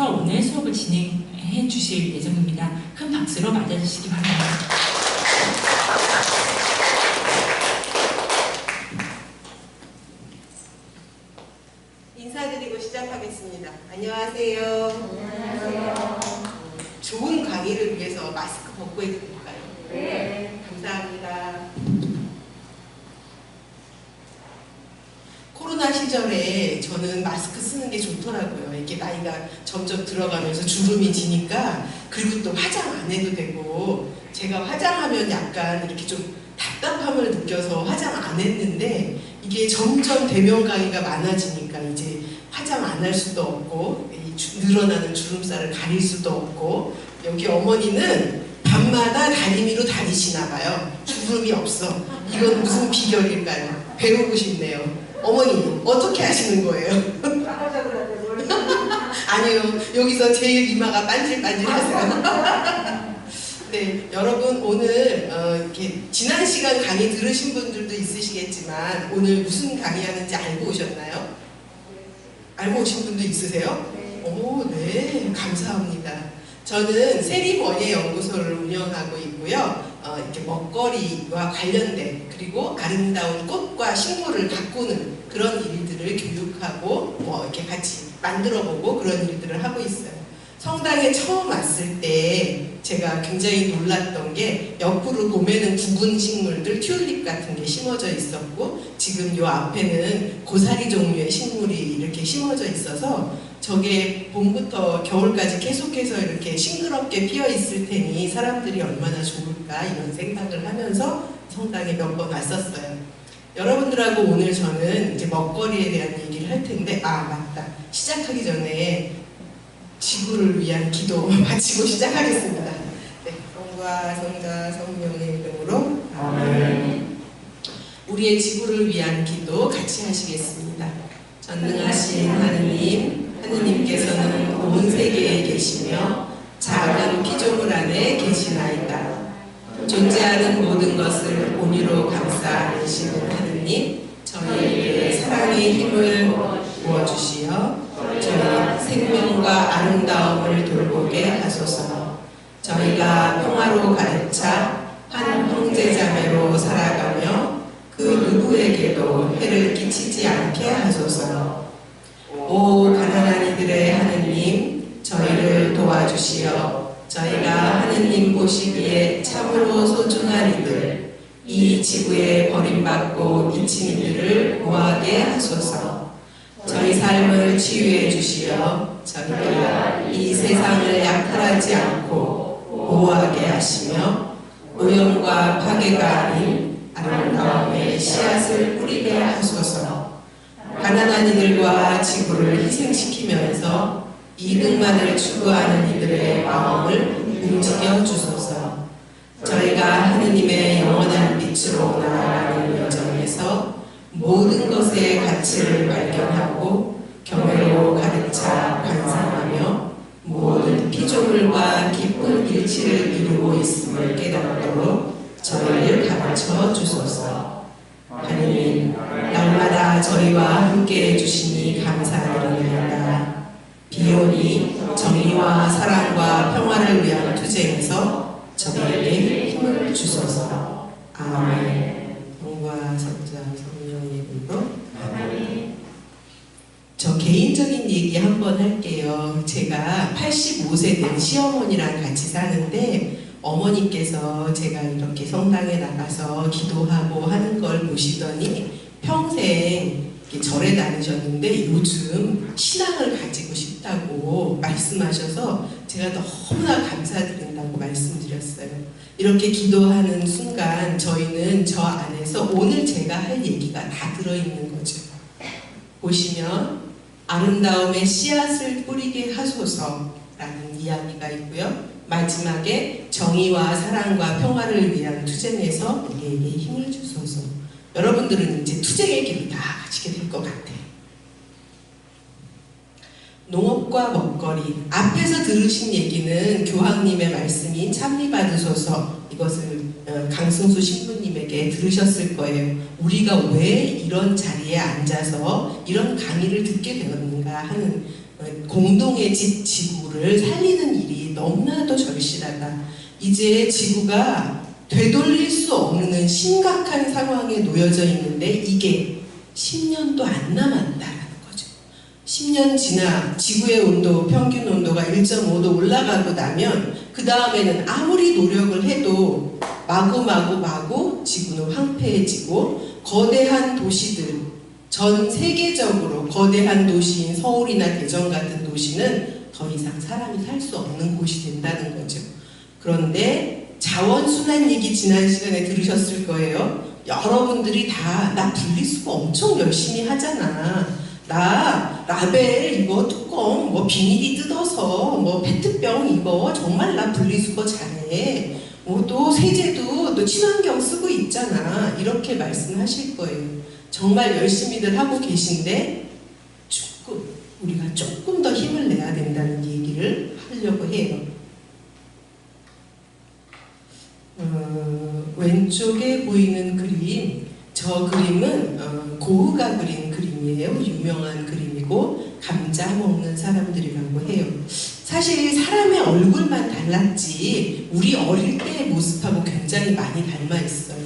선생님께서 오늘 수업을 진행해 주실 예정입니다. 큰 박수로 맞아주시기 바랍니다. 인사드리고 시작하겠습니다. 안녕하세요. 안녕하세요. 좋은 강의를 위해서 마스크 벗고 해도 될까요? 네. 감사합니다. 코로나 시절에 저는 마스크 쓰는 게 좋더라고요. 이렇게 나이가 점점 들어가면서 주름이 지니까, 그리고 또 화장 안 해도 되고, 제가 화장하면 약간 이렇게 좀 답답함을 느껴서 화장 안 했는데, 이게 점점 대면 강의가 많아지니까 이제 화장 안 할 수도 없고, 늘어나는 주름살을 가릴 수도 없고, 여기 어머니는 밤마다 다리미로 다니시나 봐요. 주름이 없어. 이건 무슨 비결일까요? 배우고 싶네요. 어머니 어떻게 하시는 거예요? 아니요, 여기서 제일 이마가 반질반질하세요. 네, 여러분 오늘 이렇게 지난 시간 강의 들으신 분들도 있으시겠지만 오늘 무슨 강의하는지 알고 오셨나요? 알고 오신 분도 있으세요? 오, 네, 감사합니다. 저는 세리머니 연구소를 운영하고 있고요. 이렇게 먹거리와 관련된, 그리고 아름다운 꽃과 식물을 가꾸는 그런 일들을 교육하고 이렇게 같이 만들어보고 그런 일들을 하고 있어요. 성당에 처음 왔을 때 제가 굉장히 놀랐던 게, 옆으로 봄에는 굵은 식물들, 튤립 같은 게 심어져 있었고, 지금 요 앞에는 고사리 종류의 식물이 이렇게 심어져 있어서 저게 봄부터 겨울까지 계속해서 이렇게 싱그럽게 피어 있을 테니 사람들이 얼마나 좋을까, 이런 생각을 하면서 성당에 몇 번 왔었어요. 여러분들하고 오늘 저는 이제 먹거리에 대한 얘기를 할 텐데, 맞다. 시작하기 전에 지구를 위한 기도 마치고 시작하겠습니다. 네, 성부와 성자 성령의 이름으로 아멘. 우리의 지구를 위한 기도 같이 하시겠습니다. 전능하신 하느님, 하느님께서는 온 세계에 계시며 작은 피조물 안에 계시나이다. 존재하는 모든 것을 온유로 감싸 안으시는 하느님, 저희에게 사랑의 힘을 부어주시어 저희 생명과 아름다움을 돌보게 하소서. 저희가 평화로 가득 차 한 형제자매로 살아가며 그 누구에게도 해를 끼치지 않게 하소서. 오 가난한 이들의 하느님, 저희를 도와주시어 저희가 하느님 보시기에 참으로 소중한 이들, 이 지구에 버림받고 미친 이들을 구하게 하소서. 저희 삶을 치유해 주시어 저희가 이 세상을 약탈하지 않고 보호하게 하시며, 오염과 파괴가 아닌 아름다움의 씨앗을 뿌리게 하소서. 가난한 이들과 지구를 희생시키면서 이득만을 추구하는 이들의 마음을 움직여 주소서. 저희가 하느님의 영원한 빛으로 나아가는 여정에서 모든 것의 가치를 발견하고 경외로 가득 차 관상하며 모든 피조물과 깊은 일치를 이루고 있음을 깨닫도록 저희를 가르쳐 주소서. 하느님, 날마다 저희와 함께 해주시니 감사드립니다. 비오니 정의와 사랑과 평화를 위한 투쟁에서 저희에게 힘을 주소서. 아멘. 성부와 성자 성령의 이름으로 아멘. 저 개인적인 얘기 한번 할게요. 제가 85세 된 시어머니랑 같이 사는데, 어머니께서 제가 이렇게 성당에 나가서 기도하고 하는 걸 보시더니 평생 절에 다니셨는데 요즘 신앙을 가지고 싶다고 말씀하셔서 제가 너무나 감사드린다고 말씀드렸어요. 이렇게 기도하는 순간 저희는 저 안에서 오늘 제가 할 얘기가 다 들어있는 거죠. 보시면 아름다움의 씨앗을 뿌리게 하소서라는 이야기가 있고요. 마지막에 정의와 사랑과 평화를 위한 투쟁에서 우리에게 힘을 주소서. 여러분들은 이제 투쟁의 길을 다 가지게 될 것 같아요. 농업과 먹거리, 앞에서 들으신 얘기는 교황님의 말씀인 찬미받으소서, 이것을 강승수 신부님에게 들으셨을 거예요. 우리가 왜 이런 자리에 앉아서 이런 강의를 듣게 되었는가 하는 공동의 집 지구를 살리는 일이 너무나도 절실하다. 이제 지구가 되돌릴 수 없는 심각한 상황에 놓여져 있는데 이게 10년도 안 남았다라는 거죠. 10년 지나 지구의 온도, 평균 온도가 1.5도 올라가고 나면 그 다음에는 아무리 노력을 해도 마구 지구는 황폐해지고 거대한 도시들, 전 세계적으로 거대한 도시인 서울이나 대전 같은 도시는 더 이상 사람이 살 수 없는 곳이 된다는 거죠. 그런데 자원순환 얘기 지난 시간에 들으셨을 거예요. 여러분들이 다 나 분리수거 엄청 열심히 하잖아. 나 라벨 이거 뚜껑 뭐 비닐이 뜯어서 뭐 페트병 이거 정말 나 분리수거 잘해. 또 세제도 너 친환경 쓰고 있잖아. 이렇게 말씀하실 거예요. 정말 열심히들 하고 계신데 우리가 조금 더 힘을 내야 된다는 얘기를 하려고 해요. 왼쪽에 보이는 그림, 저 그림은 고흐가 그린 그림이에요. 유명한 그림이고 감자 먹는 사람들이라고 해요. 사실 사람의 얼굴만 달랐지 우리 어릴 때의 모습하고 굉장히 많이 닮아 있어요.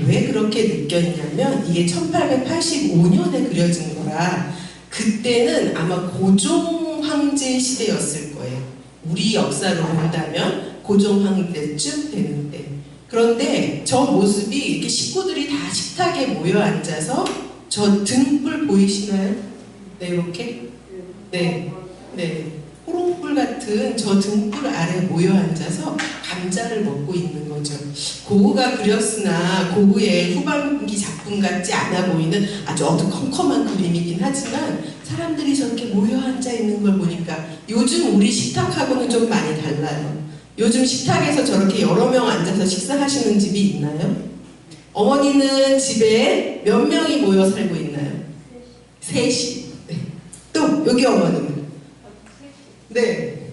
왜 그렇게 느꼈냐면 이게 1885년에 그려진 거라 그때는 아마 고종 황제 시대였을 거예요. 우리 역사로 본다면 고종 황제쯤 되는 때. 그런데 저 모습이 이렇게 식구들이 다 식탁에 모여 앉아서 저 등불 보이시나요? 네, 이렇게? 네. 호롱불 같은 저 등불 아래 모여 앉아서 감자를 먹고 있는 거죠. 고흐가 그렸으나 고흐의 후반기 작품 같지 않아 보이는 아주 어두컴컴한 그림이긴 하지만 사람들이 저렇게 모여 앉아 있는 걸 보니까 요즘 우리 식탁하고는 좀 많이 달라요. 요즘 식탁에서 저렇게 여러 명 앉아서 식사하시는 집이 있나요? 어머니는 집에 몇 명이 모여 살고 있나요? 셋이. 네. 또 여기 어머니는? 네.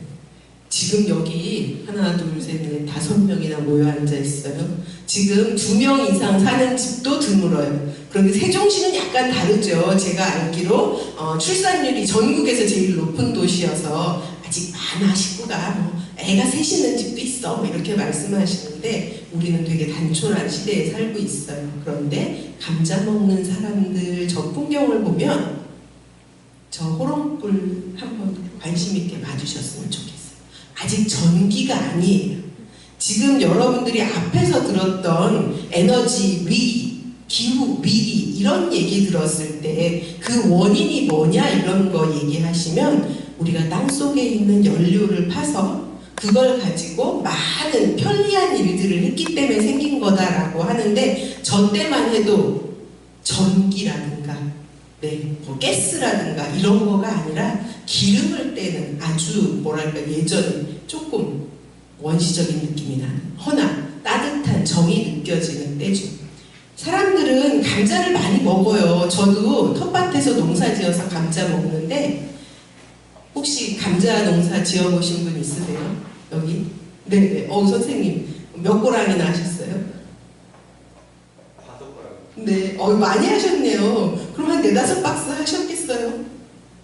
지금 여기 하나, 둘, 셋, 넷, 5명이나 모여 앉아 있어요. 지금 2명 이상 사는 집도 드물어요. 그런데 세종시는 약간 다르죠. 제가 알기로 출산율이 전국에서 제일 높은 도시여서 아직 많아 식구가 애가 셋 있는 집도 있어 이렇게 말씀하시는데 우리는 되게 단촐한 시대에 살고 있어요. 그런데 감자 먹는 사람들 저 풍경을 보면 저 호롱불 한번 관심 있게 봐주셨으면 좋겠어요. 아직 전기가 아니에요. 지금 여러분들이 앞에서 들었던 에너지 위기, 기후 위기 이런 얘기 들었을 때 그 원인이 뭐냐 이런 거 얘기하시면 우리가 땅속에 있는 연료를 파서 그걸 가지고 많은 편리한 일들을 했기 때문에 생긴 거다라고 하는데 저 때만 해도 전기라든가 뭐 가스라든가 이런 거가 아니라 기름을 떼는 아주 뭐랄까 예전에 조금 원시적인 느낌이 나는 허나 따뜻한 정이 느껴지는 때죠. 사람들은 감자를 많이 먹어요. 저도 텃밭에서 농사 지어서 감자 먹는데 혹시 감자 농사 지어보신 분 있으세요? 여기? 네. 선생님 몇 고랑이나 하셨어요? 5고랑. 네. 많이 하셨네요. 그럼 한 4-5박스 하셨겠어요?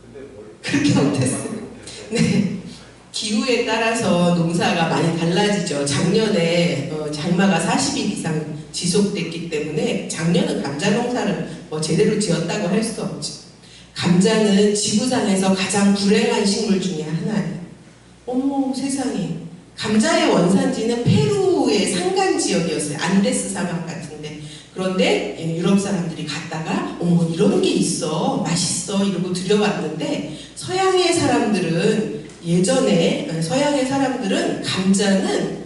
근데 그렇게 못했어요. 네. 기후에 따라서 농사가 많이 달라지죠. 작년에 장마가 40일 이상 지속됐기 때문에 작년은 감자 농사를 제대로 지었다고 할 수 없죠. 감자는 지구상에서 가장 불행한 식물 중에 하나예요. 어머 세상에. 감자의 원산지는 페루의 산간 지역이었어요. 안데스 사막 같은데. 그런데 유럽 사람들이 갔다가 어머 이런 게 있어 맛있어 이러고 들여왔는데 서양의 사람들은 예전에 서양의 사람들은 감자는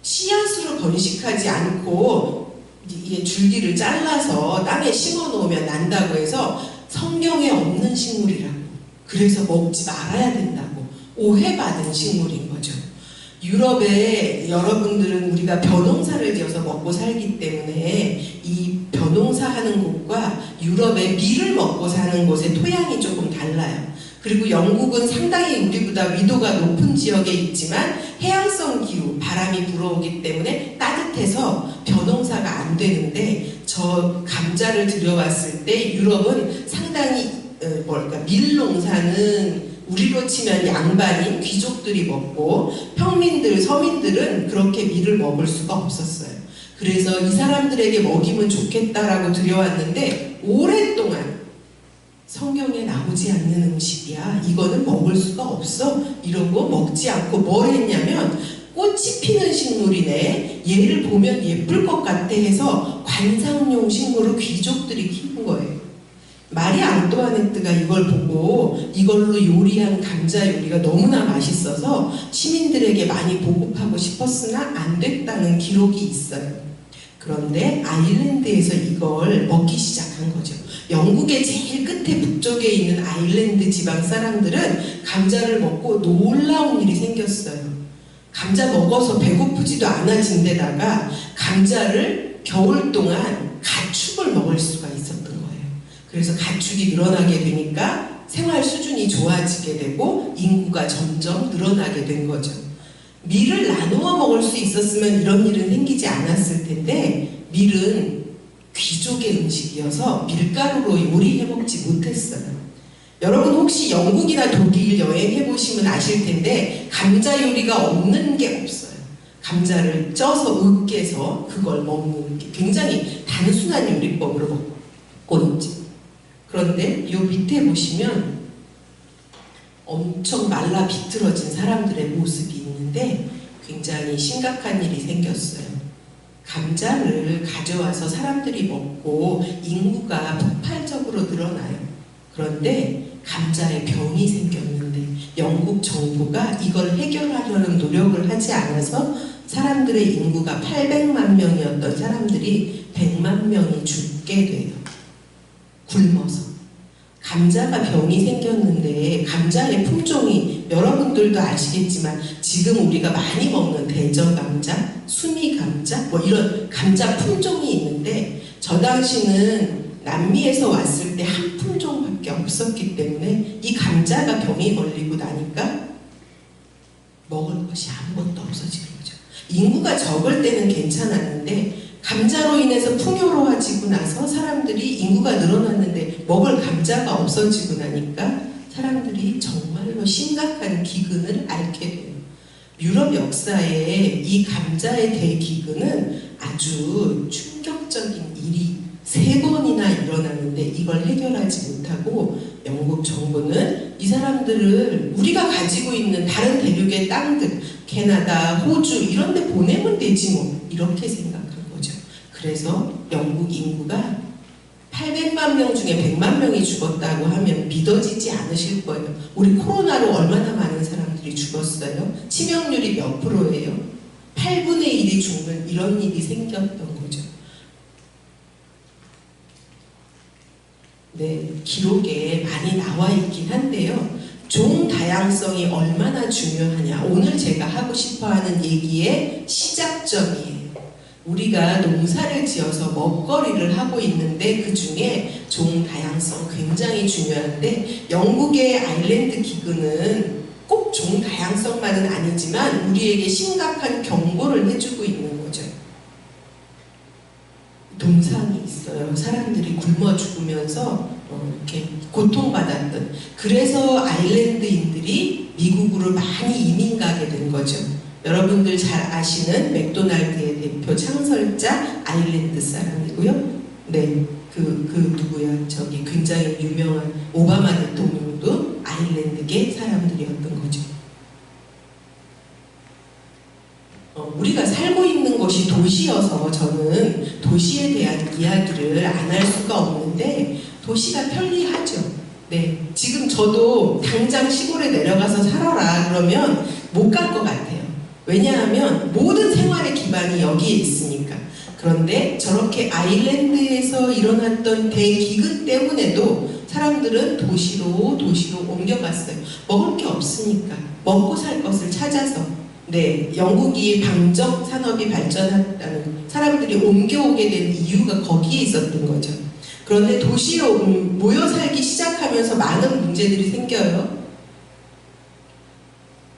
씨앗으로 번식하지 않고 이게 줄기를 잘라서 땅에 심어 놓으면 난다고 해서 성경에 없는 식물이라고 그래서 먹지 말아야 된다고 오해받은 식물인 거죠. 유럽에 여러분들은 우리가 벼농사를 지어서 먹고 살기 때문에 이 벼농사 하는 곳과 유럽의 밀을 먹고 사는 곳의 토양이 조금 달라요. 그리고 영국은 상당히 우리보다 위도가 높은 지역에 있지만 해양성 기후, 바람이 불어오기 때문에 따뜻해서 벼농사가 안 되는데 저 감자를 들여왔을 때 유럽은 상당히 밀농사는 우리로 치면 양반인 귀족들이 먹고 평민들, 서민들은 그렇게 밀을 먹을 수가 없었어요. 그래서 이 사람들에게 먹이면 좋겠다라고 들여왔는데 오랫동안 성경에 나오지 않는 음식이야. 이거는 먹을 수가 없어. 이러고 먹지 않고 뭘 했냐면 꽃이 피는 식물이네. 얘를 보면 예쁠 것 같아 해서 관상용 식물을 귀족들이 키운 거예요. 마리 앙뚜아네트가 이걸 보고 이걸로 요리한 감자 요리가 너무나 맛있어서 시민들에게 많이 보급하고 싶었으나 안 됐다는 기록이 있어요. 그런데 아일랜드에서 이걸 먹기 시작한 거죠. 영국의 제일 끝에 북쪽에 있는 아일랜드 지방 사람들은 감자를 먹고 놀라운 일이 생겼어요. 감자 먹어서 배고프지도 않아진데다가 감자를 겨울 동안 가축을 먹을 수가 있었던 거예요. 그래서 가축이 늘어나게 되니까 생활 수준이 좋아지게 되고 인구가 점점 늘어나게 된 거죠. 밀을 나누어 먹을 수 있었으면 이런 일은 생기지 않았을 텐데 밀은 귀족의 음식이어서 밀가루로 요리해 먹지 못했어요. 여러분 혹시 영국이나 독일 여행해 보시면 아실 텐데 감자 요리가 없는 게 없어요. 감자를 쪄서 으깨서 그걸 먹는 게 굉장히 단순한 요리법으로 먹고 있죠. 그런데 요 밑에 보시면 엄청 말라 비틀어진 사람들의 모습이 있는데 굉장히 심각한 일이 생겼어요. 감자를 가져와서 사람들이 먹고 인구가 폭발적으로 늘어나요. 그런데 감자에 병이 생겼는데 영국 정부가 이걸 해결하려는 노력을 하지 않아서 사람들의 인구가 800만 명이었던 사람들이 100만 명이 죽게 돼요. 굶어서. 감자가 병이 생겼는데 감자의 품종이 여러분들도 아시겠지만 지금 우리가 많이 먹는 대저감자, 수미감자 뭐 이런 감자 품종이 있는데 저 당시는 남미에서 왔을 때 한 품종밖에 없었기 때문에 이 감자가 병이 걸리고 나니까 먹을 것이 아무것도 없어지는 거죠. 인구가 적을 때는 괜찮았는데 감자로 인해서 풍요로워지고 나서 사람들이 인구가 늘어났는데 먹을 감자가 없어지고 나니까 사람들이 정말로 심각한 기근을 앓게 돼요. 유럽 역사에 이 감자의 대기근은 아주 충격적인 일이 3번이나 일어났는데 이걸 해결하지 못하고 영국 정부는 이 사람들을 우리가 가지고 있는 다른 대륙의 땅들, 캐나다, 호주 이런 데 보내면 되지 뭐 이렇게 생각한 거죠. 그래서 영국 인구가 800만 명 중에 100만 명이 죽었다고 하면 믿어지지 않으실 거예요. 우리 코로나로 얼마나 많은 사람들이 죽었어요? 치명률이 몇 프로예요? 8분의 1이 죽는 이런 일이 생겼던 거죠. 네, 기록에 많이 나와 있긴 한데요. 종 다양성이 얼마나 중요하냐. 오늘 제가 하고 싶어 하는 얘기의 시작점이에요. 우리가 농사를 지어서 먹거리를 하고 있는데 그 중에 종 다양성 굉장히 중요한데 영국의 아일랜드 기근은 꼭 종 다양성만은 아니지만 우리에게 심각한 경고를 해주고 있는 거죠. 동상이 있어요. 사람들이 굶어 죽으면서 이렇게 고통받았던. 그래서 아일랜드인들이 미국으로 많이 이민 가게 된 거죠. 여러분들 잘 아시는 맥도날드의 대표 창설자 아일랜드 사람이고요. 네, 그 누구야? 저기 굉장히 유명한 오바마 대통령도 아일랜드계 사람들이었던 거죠. 우리가 살고 있는 곳이 도시여서 저는 도시에 대한 이야기를 안 할 수가 없는데 도시가 편리하죠. 네, 지금 저도 당장 시골에 내려가서 살아라 그러면 못 갈 것 같아요. 왜냐하면 모든 생활의 기반이 여기에 있으니까. 그런데 저렇게 아일랜드에서 일어났던 대기근 때문에도 사람들은 도시로 옮겨갔어요. 먹을 게 없으니까 먹고 살 것을 찾아서. 네, 영국이 방적 산업이 발전했다는 사람들이 옮겨오게 된 이유가 거기에 있었던 거죠. 그런데 도시로 모여 살기 시작하면서 많은 문제들이 생겨요.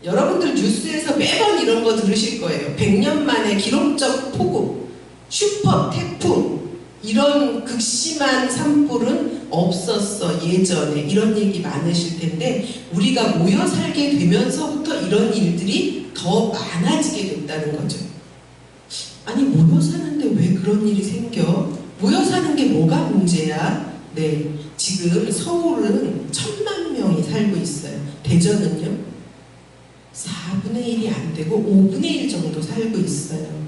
여러분들 뉴스에서 매번 이런 거 들으실 거예요. 100년 만에 기록적 폭우, 슈퍼 태풍, 이런 극심한 산불은 없었어 예전에 이런 얘기 많으실 텐데 우리가 모여 살게 되면서부터 이런 일들이 더 많아지게 됐다는 거죠. 아니 모여 사는데 왜 그런 일이 생겨? 모여 사는 게 뭐가 문제야? 네, 지금 서울은 1,000만 명이 살고 있어요. 대전은요? 4분의 1이 안 되고 5분의 1 정도 살고 있어요.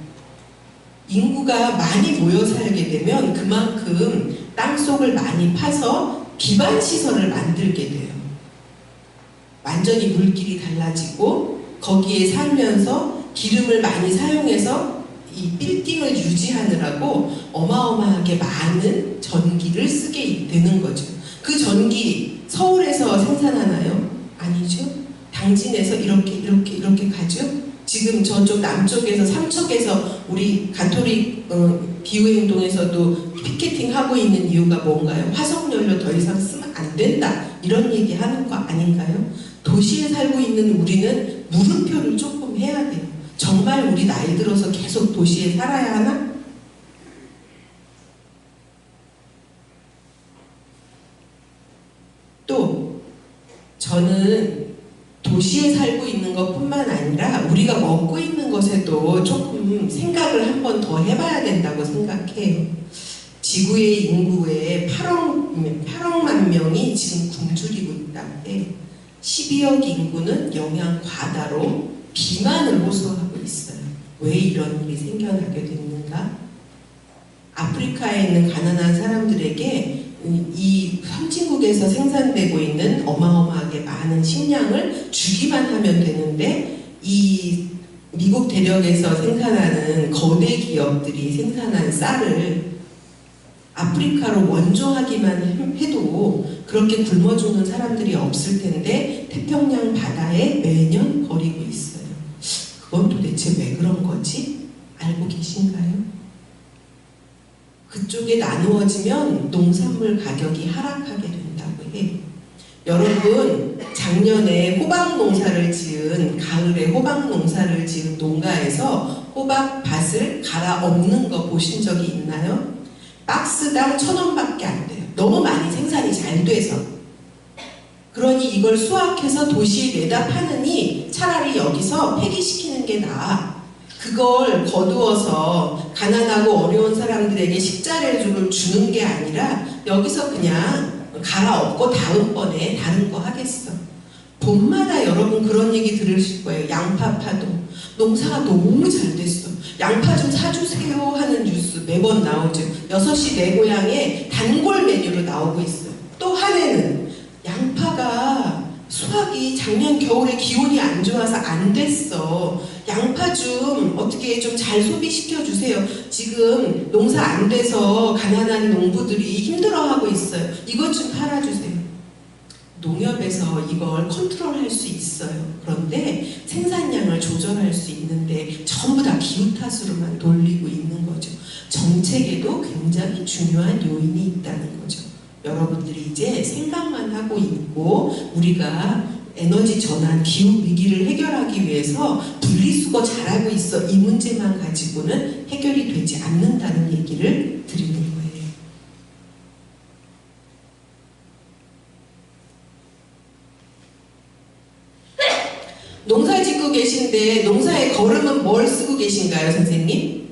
인구가 많이 모여 살게 되면 그만큼 땅속을 많이 파서 기반시설을 만들게 돼요. 완전히 물길이 달라지고 거기에 살면서 기름을 많이 사용해서 이 빌딩을 유지하느라고 어마어마하게 많은 전기를 쓰게 되는 거죠. 그 전기 서울에서 생산하나요? 아니죠. 당진에서 이렇게 가죠. 지금 저쪽 남쪽에서 삼척에서 우리 가톨릭 기후행동에서도 피켓팅 하고 있는 이유가 뭔가요? 화석연료 더 이상 쓰면 안 된다 이런 얘기 하는 거 아닌가요? 도시에 살고 있는 우리는 물음표를 조금 해야 돼요. 정말 우리 나이 들어서 계속 도시에 살아야 하나? 또 저는 도시에 살고 있는 것뿐만 아니라 우리가 먹고 있는 것에도 조금 생각을 한 번 더 해봐야 된다고 생각해요. 지구의 인구의 8억만 명이 지금 굶주리고 있다는데 12억 인구는 영양 과다로 비만을 호소하고 있어요. 왜 이런 일이 생겨나게 됐는가? 아프리카에 있는 가난한 사람들에게 이 선진국에서 생산되고 있는 어마어마하게 많은 식량을 주기만 하면 되는데 이 미국 대륙에서 생산하는 거대 기업들이 생산한 쌀을 아프리카로 원조하기만 해도 그렇게 굶어 죽는 사람들이 없을 텐데 태평양 바다에 매년 버리고 있어요. 그건 도대체 왜 그런 거지? 알고 계신가요? 그쪽에 나누어지면 농산물 가격이 하락하게 된다고 해요. 여러분 작년에 호박 농사를 지은 가을에 호박 농사를 지은 농가에서 호박밭을 갈아 엎는 거 보신 적이 있나요? 박스당 1,000원밖에 안 돼요. 너무 많이 생산이 잘 돼서. 그러니 이걸 수확해서 도시에 내다 파느니 차라리 여기서 폐기시키는 게 나아. 그걸 거두어서 가난하고 어려운 사람들에게 식자재를 주는 게 아니라 여기서 그냥 갈아엎고 다음번에 다른 거 하겠어. 봄마다 여러분 그런 얘기 들으실 거예요. 양파 파도 농사가 너무 잘 됐어. 양파 좀 사주세요 하는 뉴스 매번 나오죠. 6시 내 고향에 단골 메뉴로 나오고 있어요. 또 한 해는 양파가 수확이 작년 겨울에 기온이 안 좋아서 안 됐어. 양파 좀 어떻게 좀 잘 소비시켜 주세요. 지금 농사 안 돼서 가난한 농부들이 힘들어하고 있어요. 이것 좀 팔아주세요. 농협에서 이걸 컨트롤할 수 있어요. 그런데 생산량을 조절할 수 있는데 전부 다 기후 탓으로만 돌리고 있는 거죠. 정책에도 굉장히 중요한 요인이 있다는 거죠. 여러분들이 이제 생각만 하고 있고 우리가 에너지 전환, 기후 위기를 해결하기 위해서 분리수거 잘하고 있어 이 문제만 가지고는 해결이 되지 않는다는 얘기를 드리는 거예요. 농사 짓고 계신데 농사의 거름은 뭘 쓰고 계신가요, 선생님?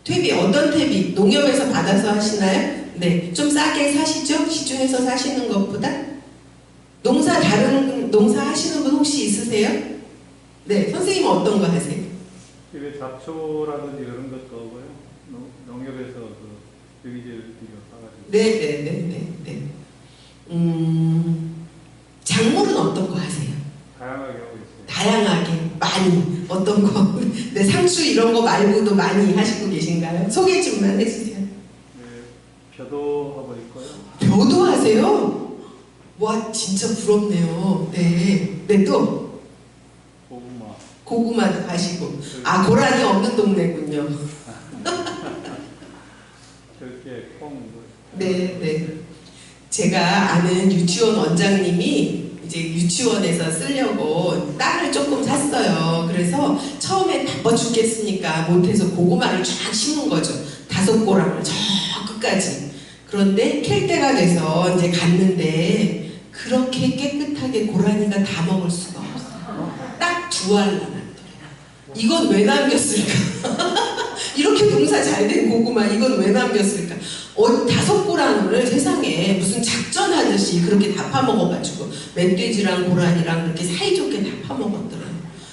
퇴비. 어떤 퇴비? 농협에서 받아서 하시나요? 네, 좀 싸게 사시죠? 시중에서 사시는 것보다? 다른 농사 하시는 분 혹시 있으세요? 네, 선생님은 어떤 거 하세요? 집에 잡초라든지 그런 것도 하고요. 농협에서 그 유기질 비료 사가지고. 네. 작물은 어떤 거 하세요? 다양하게 하고 있어요. 다양하게, 많이. 어떤 거? 네, 상추 이런 거 말고도 많이 하시고 계신가요? 소개 좀만 해주세요. 네, 벼도 하고 있고요. 벼도 하세요? 와, 진짜 부럽네요. 네, 또? 고구마도 하시고. 아, 고라니 없는 동네군요. 저렇게 콩. 네. 제가 아는 유치원 원장님이 이제 유치원에서 쓰려고 땅을 조금 샀어요. 그래서 처음에 바빠 죽겠으니까 못해서 고구마를 쫙 심은 거죠. 다 5 고랑을 저 끝까지. 그런데 캘 때가 돼서 이제 갔는데 그렇게 깨끗하게 고라니가 다 먹을 수가 없어요. 딱 2알 남았더래요. 이건 왜 남겼을까? 이렇게 농사 잘 된 고구마 이건 왜 남겼을까? 5 고랑을 세상에 무슨 작전하듯이 그렇게 다 파먹어가지고 멧돼지랑 고라니랑 그렇게 사이좋게 다 파먹었더래요.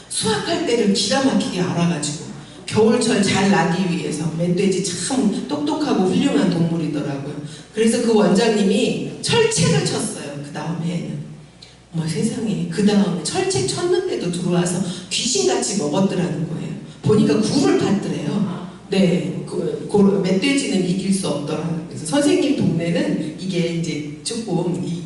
수확할 때를 기가 막히게 알아가지고 겨울철 잘 나기 위해서. 멧돼지 참 똑똑하고 훌륭한 동물이더라고요. 그래서 그 원장님이 철책을 쳤어요. 그 다음 해에는. 어머 세상에, 그 다음에 철책 쳤는데도 들어와서 귀신같이 먹었더라는 거예요. 보니까 굴을 팠더래요. 네, 멧돼지는 이길 수 없더라고요. 그래서 선생님 동네는 이게 이제 조금 이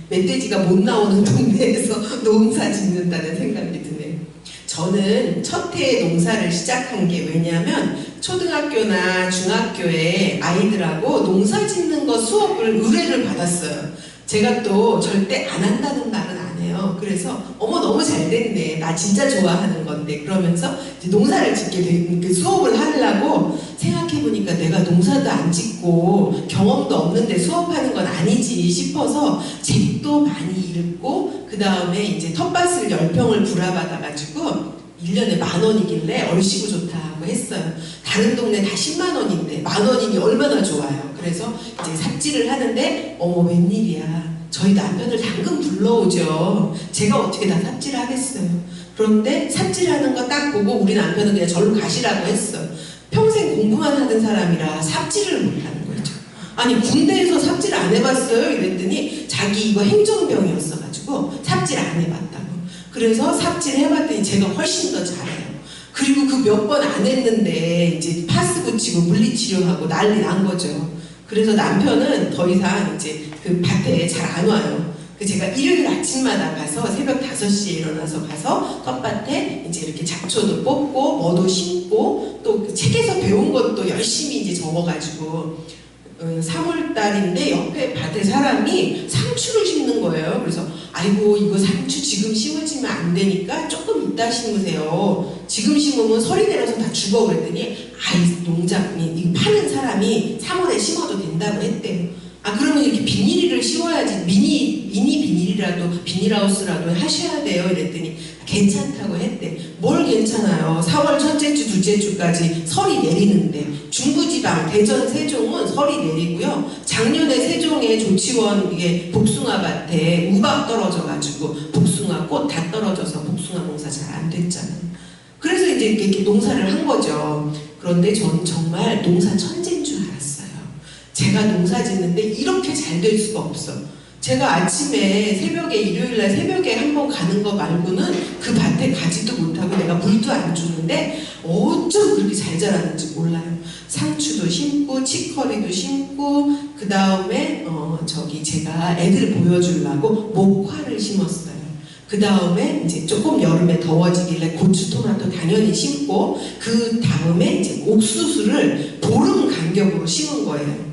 멧돼지가 못 나오는 동네에서 농사 짓는다는 생각이 드네요. 저는 첫 해에 농사를 시작한 게 왜냐하면 초등학교나 중학교에 아이들하고 농사 짓는 거 수업을 의뢰를 받았어요. 제가 또 절대 안 한다는 말은 안 해요. 그래서 어머 너무 잘 됐네. 나 진짜 좋아하는 건데. 그러면서 이제 농사를 짓게 된 그 수업을 하려고 생각해보니까 내가 농사도 안 짓고 경험도 없는데 수업하는 건 아니지 싶어서 책도 많이 읽고 그 다음에 이제 텃밭을 10평을 불화받아가지고 1년에 10,000원이길래 얼씨구 좋다 하고 했어요. 다른 동네 다 10만 원인데 10,000원이니 얼마나 좋아요. 그래서 이제 삽질을 하는데 어머 웬일이야. 저희 남편을 당근 불러오죠. 제가 어떻게 다 삽질을 하겠어요. 그런데 삽질하는 거 딱 보고 우리 남편은 그냥 절로 가시라고 했어요. 평생 공부만 하던 사람이라 삽질을 못하는 거죠. 아니 군대에서 삽질 안 해봤어요? 이랬더니 자기 이거 행정병이었어가지고 삽질 안 해봤다고. 그래서 삽질 해봤더니 제가 훨씬 더 잘해요. 그리고 그 몇 번 안 했는데 이제 파스 붙이고 물리치료하고 난리 난 거죠. 그래서 남편은 더 이상 이제 그 밭에 잘 안 와요. 제가 일요일 아침마다 가서 새벽 5시에 일어나서 가서 텃밭에 이제 이렇게 잡초도 뽑고 뭐도 심고 또 책에서 배운 것도 열심히 이제 적어가지고 3월달인데 옆에 밭에 사람이 상추를 심는 거예요. 그래서 아이고 이거 상추 지금 심으시면 안 되니까 조금 이따 심으세요. 지금 심으면 설이 내려서 다 죽어. 그랬더니 아이 농장이 이거 파는 사람이 3월에 심어도 된다고 했대요. 아 그러면 이렇게 비닐을 씌워야지 미니 비닐이라도 비닐하우스라도 하셔야 돼요. 이랬더니 괜찮다고 했대. 뭘 괜찮아요. 4월 첫째 주 둘째 주까지 설이 내리는데 중부지방 대전 세종은 설이 내리고요. 작년에 세종의 조치원 이게 복숭아밭에 우박 떨어져가지고 복숭아 꽃 다 떨어져서 복숭아 농사 잘 안 됐잖아요. 그래서 이제 이렇게 농사를 한 거죠. 그런데 전 정말 농사 천재인 줄 알았어요. 제가 농사 짓는데 이렇게 잘 될 수가 없어. 제가 아침에 새벽에 일요일날 새벽에 한번 가는 거 말고는 그 밭에 가지도 못하고 내가 물도 안 주는데 어쩜 그렇게 잘 자랐는지 몰라요. 상추도 심고 치커리도 심고 그 다음에 제가 애들 보여주려고 목화를 심었어요. 그 다음에 이제 조금 여름에 더워지길래 고추, 토마토 당연히 심고 그 다음에 이제 옥수수를 보름 간격으로 심은 거예요.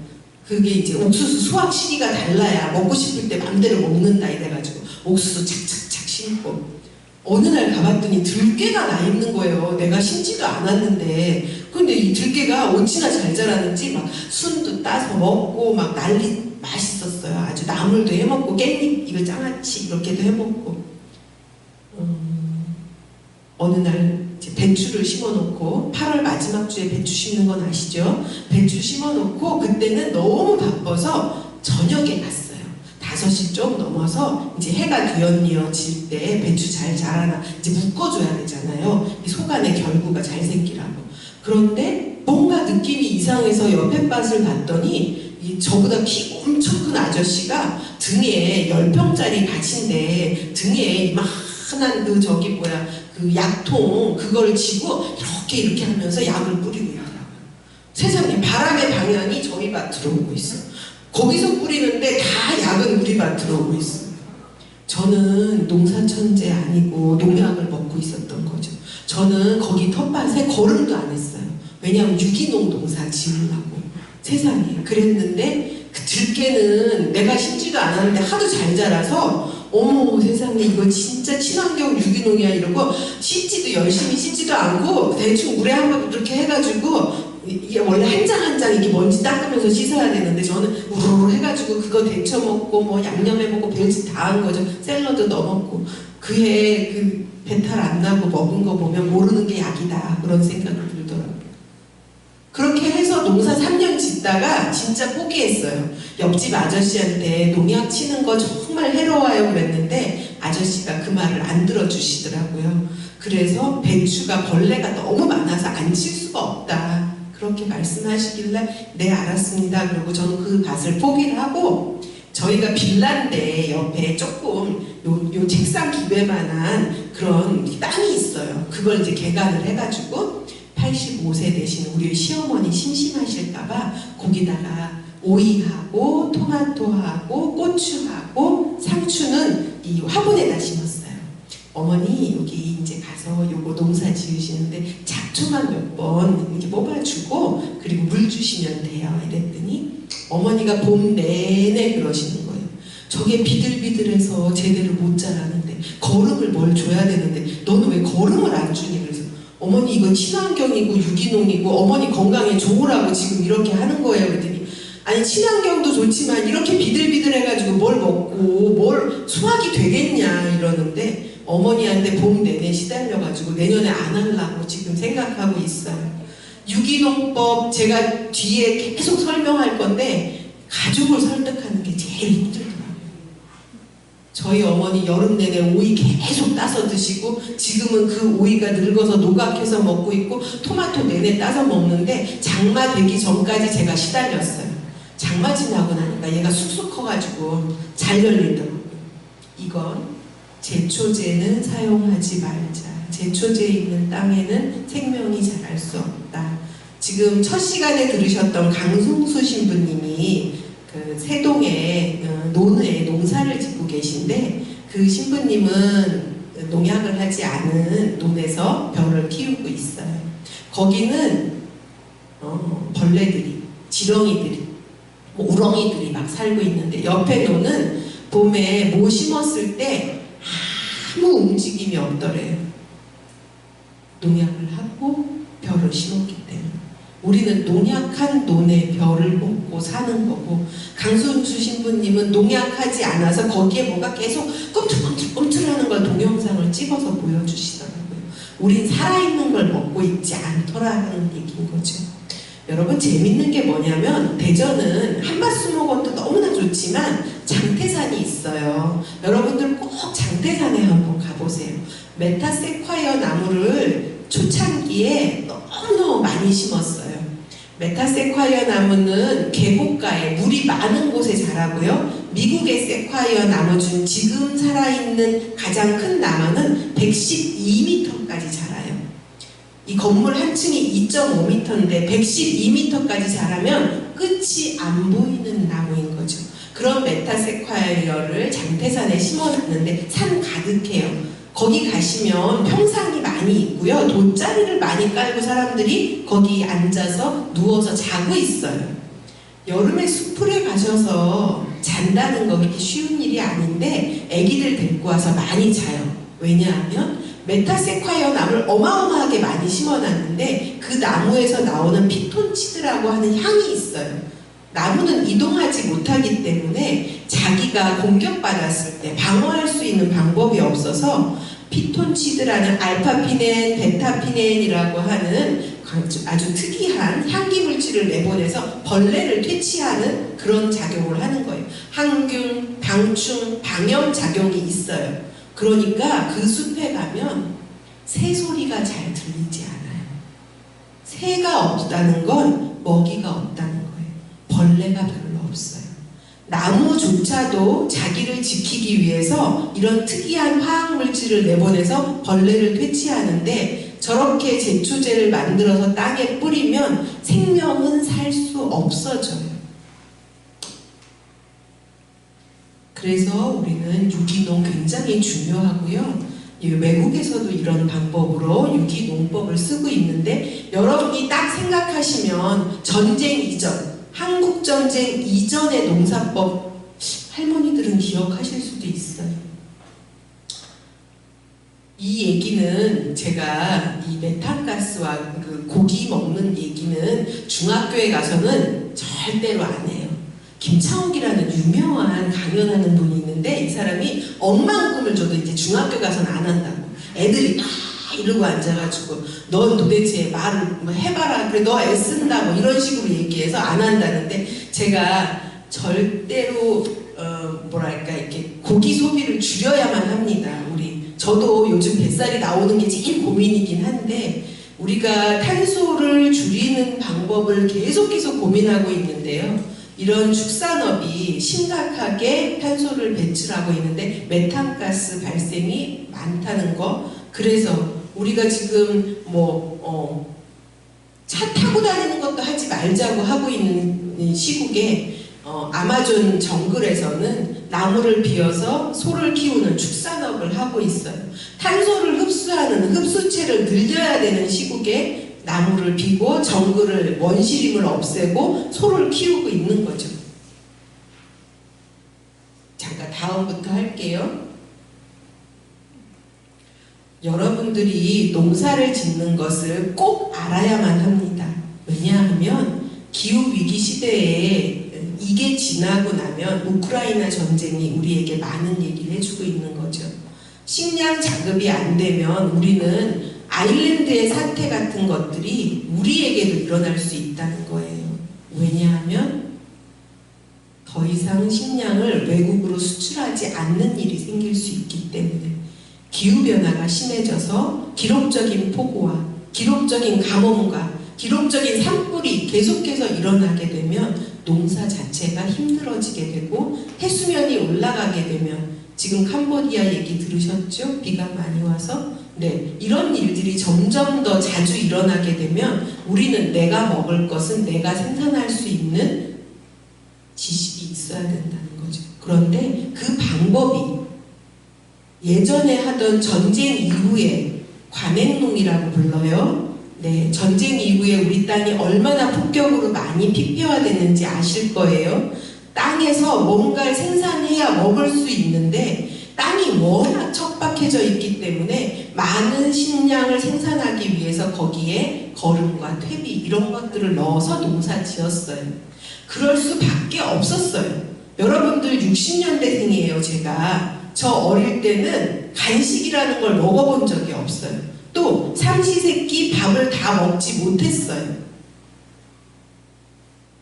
그게 이제 옥수수 수확 시기가 달라야 먹고 싶을 때 맘대로 먹는다 이래가지고 옥수수 착착착 심고 어느 날 가봤더니 들깨가 나 있는 거예요. 내가 심지도 않았는데 근데 이 들깨가 어찌나 잘 자라는지 막 순도 따서 먹고 막 난리 맛있었어요. 아주 나물도 해먹고 깻잎 이거 장아찌 이렇게도 해먹고 어느 날 이제 배추를 심어놓고 8월 마지막 주에 배추 심는 건 아시죠? 배추 심어놓고 그때는 너무 바빠서 저녁에 갔어요. 5시 좀 넘어서 이제 해가 뒤언니어질 때 배추 잘 자라나 이제 묶어줘야 되잖아요. 이 속안에 결구가 잘 생기라고. 그런데 뭔가 느낌이 이상해서 옆에 밭을 봤더니 저보다 키 엄청 큰 아저씨가 등에 10병짜리 밭인데 등에 이만한 그 약통 그걸 쥐고 이렇게 하면서 약을 뿌리고 있더라고요. 세상에 바람의 방향이 저희 밭으로 오고 있어요. 거기서 뿌리는데 다 약은 우리 밭으로 오고 있어요. 저는 농사천재 아니고 농약을 먹고 있었던 거죠. 저는 거기 텃밭에 걸음도 안 했어요. 왜냐하면 유기농 농사 지으려고. 세상에 그랬는데 그 들깨는 내가 심지도 않았는데 하도 잘 자라서 어머 세상에 이거 진짜 친환경 유기농이야 이러고 씻지도 열심히 씻지도 않고 대충 물에 한번 이렇게 해가지고 이게 원래 한 장 한 장 이렇게 먼지 닦으면서 씻어야 되는데 저는 우르르 해가지고 그거 데쳐 먹고 뭐 양념해 먹고 별짓 다 한 거죠. 샐러드 넣어 먹고 그해 그 배탈 안 나고 먹은 거 보면 모르는 게 약이다 그런 생각이 들더라고요. 그렇게 해서 농사 3년 짓다가 진짜 포기했어요. 옆집 아저씨한테 농약 치는 거 정말 해로워요 그랬는데 아저씨가 그 말을 안 들어주시더라고요. 그래서 배추가 벌레가 너무 많아서 안 칠 수가 없다 그렇게 말씀하시길래 네 알았습니다. 그리고 저는 그 밭을 포기를 하고 저희가 빌라인데 옆에 조금 요 책상 기배만한 그런 땅이 있어요. 그걸 이제 개간을 해가지고 85세 되신 우리 시어머니 심심하실까봐 거기다가 오이하고 토마토하고 고추하고 상추는 이 화분에다 심었어요. 어머니 여기 이제 가서 요거 농사 지으시는데 잡초만 몇 번 이렇게 뽑아주고 그리고 물 주시면 돼요. 이랬더니 어머니가 봄 내내 그러시는 거예요. 저게 비들비들해서 제대로 못 자라는데 거름을 뭘 줘야 되는데 너는 왜 거름을 안 주니? 그래서 어머니 이거 친환경이고 유기농이고 어머니 건강에 좋으라고 지금 이렇게 하는 거예요. 그랬더니 아니 친환경도 좋지만 이렇게 비들비들해가지고 뭘 먹고 뭘 수확이 되겠냐 이러는데 어머니한테 봄 내내 시달려가지고 내년에 안 하려고 지금 생각하고 있어요. 유기농법 제가 뒤에 계속 설명할 건데 가족을 설득하는 게 제일 힘들더라고요. 저희 어머니 여름 내내 오이 계속 따서 드시고 지금은 그 오이가 늙어서 노각해서 먹고 있고 토마토 내내 따서 먹는데 장마 되기 전까지 제가 시달렸어요. 장마 지나고 나니까 얘가 쑥쑥 커가지고 잘 열리더라고요. 이건 제초제는 사용하지 말자. 제초제 있는 땅에는 생명이 자랄 수 없다. 지금 첫 시간에 들으셨던 강승수 신부님이 그 세동에 논에 농사를 짓고 계신데 그 신부님은 농약을 하지 않은 논에서 벼를 키우고 있어요. 거기는 벌레들이, 지렁이들이, 뭐 우렁이들이 막 살고 있는데 옆에 논은 봄에 모 심었을 때 아무 움직임이 없더래요. 농약을 하고 벼를 심었기 때문에. 우리는 농약한 논에 벼를 먹고 사는 거고 강순수 신부님은 농약하지 않아서 거기에 뭐가 계속 꿈틀꿈틀하는 걸 동영상을 찍어서 보여주시더라고요. 우린 살아있는 걸 먹고 있지 않더라는 얘기인 거죠. 여러분 재밌는 게 뭐냐면 대전은 한밭수목원도 너무나 좋지만 장태산이 있어요. 여러분들 꼭 장태산에 한번 가보세요. 메타세콰이어 나무를 초창기에 너무너무 많이 심었어요. 메타세콰이어 나무는 계곡가에 물이 많은 곳에 자라고요. 미국의 세콰이어 나무 중 지금 살아있는 가장 큰 나무는 112m까지 자라요. 이 건물 한 층이 2.5m인데 112m까지 자라면 끝이 안 보이는 나무인 거죠. 그런 메타세콰이어를 장태산에 심어놨는데 산 가득해요. 거기 가시면 평상이 많이 있고요. 돗자리를 많이 깔고 사람들이 거기 앉아서 누워서 자고 있어요. 여름에 숲풀에 가셔서 잔다는 거 그렇게 쉬운 일이 아닌데 아기들 데리고 와서 많이 자요. 왜냐하면 메타세콰이어 나무를 어마어마하게 많이 심어놨는데 그 나무에서 나오는 피톤치드라고 하는 향이 있어요. 나무는 이동하지 못하기 때문에 자기가 공격받았을 때 방어할 수 있는 방법이 없어서 피톤치드라는 알파피넨, 베타피넨이라고 하는 아주 특이한 향기 물질을 내보내서 벌레를 퇴치하는 그런 작용을 하는 거예요. 항균, 방충, 방염 작용이 있어요. 그러니까 그 숲에 가면 새 소리가 잘 들리지 않아요. 새가 없다는 건 먹이가 없다는 거예요. 벌레가 별로 없어요. 나무조차도 자기를 지키기 위해서 이런 특이한 화학물질을 내보내서 벌레를 퇴치하는데 저렇게 제초제를 만들어서 땅에 뿌리면 생명은 살 수 없어져요. 그래서 우리는 유기농 굉장히 중요하고요. 외국에서도 이런 방법으로 유기농법을 쓰고 있는데 여러분이 딱 생각하시면 전쟁 이전, 한국전쟁 이전의 농사법 할머니들은 기억하실 수도 있어요. 이 얘기는 제가 이 메탄가스와 그 고기 먹는 얘기는 중학교에 가서는 절대로 안 해요. 김창옥이라는 유명한 강연하는 분이 있는데 이 사람이 억만 꿈을 줘도 이제 중학교 가서는 안 한다고. 애들이 막 이러고 앉아가지고 넌 도대체 말을 뭐 해봐라. 그래 너 애쓴다 뭐 이런 식으로 얘기해서 안 한다는데 제가 절대로 뭐랄까 이렇게 고기 소비를 줄여야만 합니다. 저도 요즘 뱃살이 나오는 게 제일 고민이긴 한데 우리가 탄소를 줄이는 방법을 계속 고민하고 있는데요. 이런 축산업이 심각하게 탄소를 배출하고 있는데 메탄가스 발생이 많다는 거. 그래서 우리가 지금 차 타고 다니는 것도 하지 말자고 하고 있는 시국에 아마존 정글에서는 나무를 비워서 소를 키우는 축산업을 하고 있어요. 탄소를 흡수하는 흡수체를 늘려야 되는 시국에 나무를 비고 정글을 원시림을 없애고 소를 키우고 있는 거죠. 잠깐 다음부터 할게요. 여러분들이 농사를 짓는 것을 꼭 알아야만 합니다. 왜냐하면 기후위기 시대에 이게 지나고 나면 우크라이나 전쟁이 우리에게 많은 얘기를 해주고 있는 거죠. 식량 자급이 안 되면 우리는 아일랜드의 사태 같은 것들이 우리에게도 일어날 수 있다는 거예요. 왜냐하면 더 이상 식량을 외국으로 수출하지 않는 일이 생길 수 있기 때문에 기후변화가 심해져서 기록적인 폭우와 기록적인 가뭄과 기록적인 산불이 계속해서 일어나게 되면 농사 자체가 힘들어지게 되고 해수면이 올라가게 되면 지금 캄보디아 얘기 들으셨죠? 비가 많이 와서 네, 이런 일들이 점점 더 자주 일어나게 되면 우리는 내가 먹을 것은 내가 생산할 수 있는 지식이 있어야 된다는 거죠. 그런데 그 방법이 예전에 하던 전쟁 이후에 관행농이라고 불러요. 네, 전쟁 이후에 우리 땅이 얼마나 폭격으로 많이 피폐화됐는지 아실 거예요. 땅에서 뭔가를 생산해야 먹을 수 있는데 땅이 워낙 척박해져 있기 때문에 많은 식량을 생산하기 위해서 거기에 거름과 퇴비 이런 것들을 넣어서 농사 지었어요. 그럴 수밖에 없었어요. 여러분들 60년대생이에요. 제가 저 어릴 때는 간식이라는 걸 먹어본 적이 없어요. 또 삼시세끼 밥을 다 먹지 못했어요.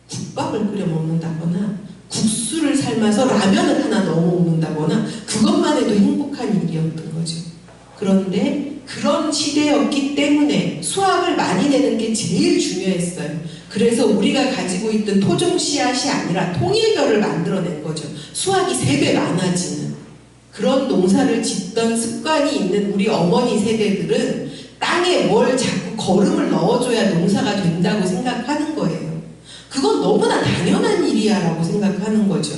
국밥을 끓여 먹는다거나 국수를 삶아서 라면을 하나 넣어 먹는다거나 그것만 해도 행복한 일이었던 거죠. 그런데 그런 시대였기 때문에 수확을 많이 내는 게 제일 중요했어요. 그래서 우리가 가지고 있던 토종 씨앗이 아니라 통일벼를 만들어낸 거죠. 수확이 3배 많아지는 그런 농사를 짓던 습관이 있는 우리 어머니 세대들은 땅에 뭘 자꾸 거름을 넣어줘야 농사가 된다고 생각하는 거예요. 그건 너무나 당연한 일이야 라고 생각하는 거죠.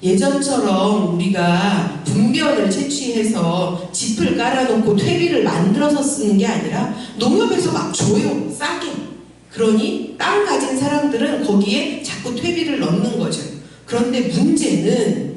예전처럼 우리가 분변을 채취해서 짚을 깔아놓고 퇴비를 만들어서 쓰는 게 아니라 농협에서 막 줘요. 싸게. 그러니 땅 가진 사람들은 거기에 자꾸 퇴비를 넣는 거죠. 그런데 문제는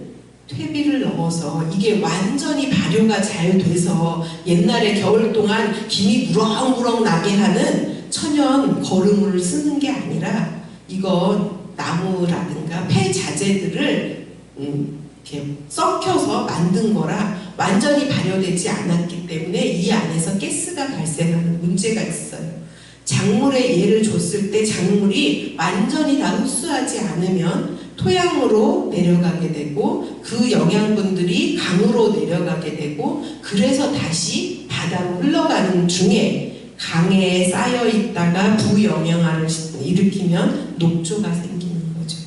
퇴비를 넣어서 이게 완전히 발효가 잘 돼서 옛날에 겨울 동안 김이 무럭무럭 나게 하는 천연 거름을 쓰는 게 아니라 이건 나무라든가 폐자재들을 이렇게 썩혀서 만든 거라 완전히 발효되지 않았기 때문에 이 안에서 가스가 발생하는 문제가 있어요. 작물에 예를 줬을 때 작물이 완전히 다 흡수하지 않으면 토양으로 내려가게 되고 그 영양분들이 강으로 내려가게 되고 그래서 다시 바다로 흘러가는 중에 강에 쌓여 있다가 부영양화를 일으키면 녹조가 생기는 거죠.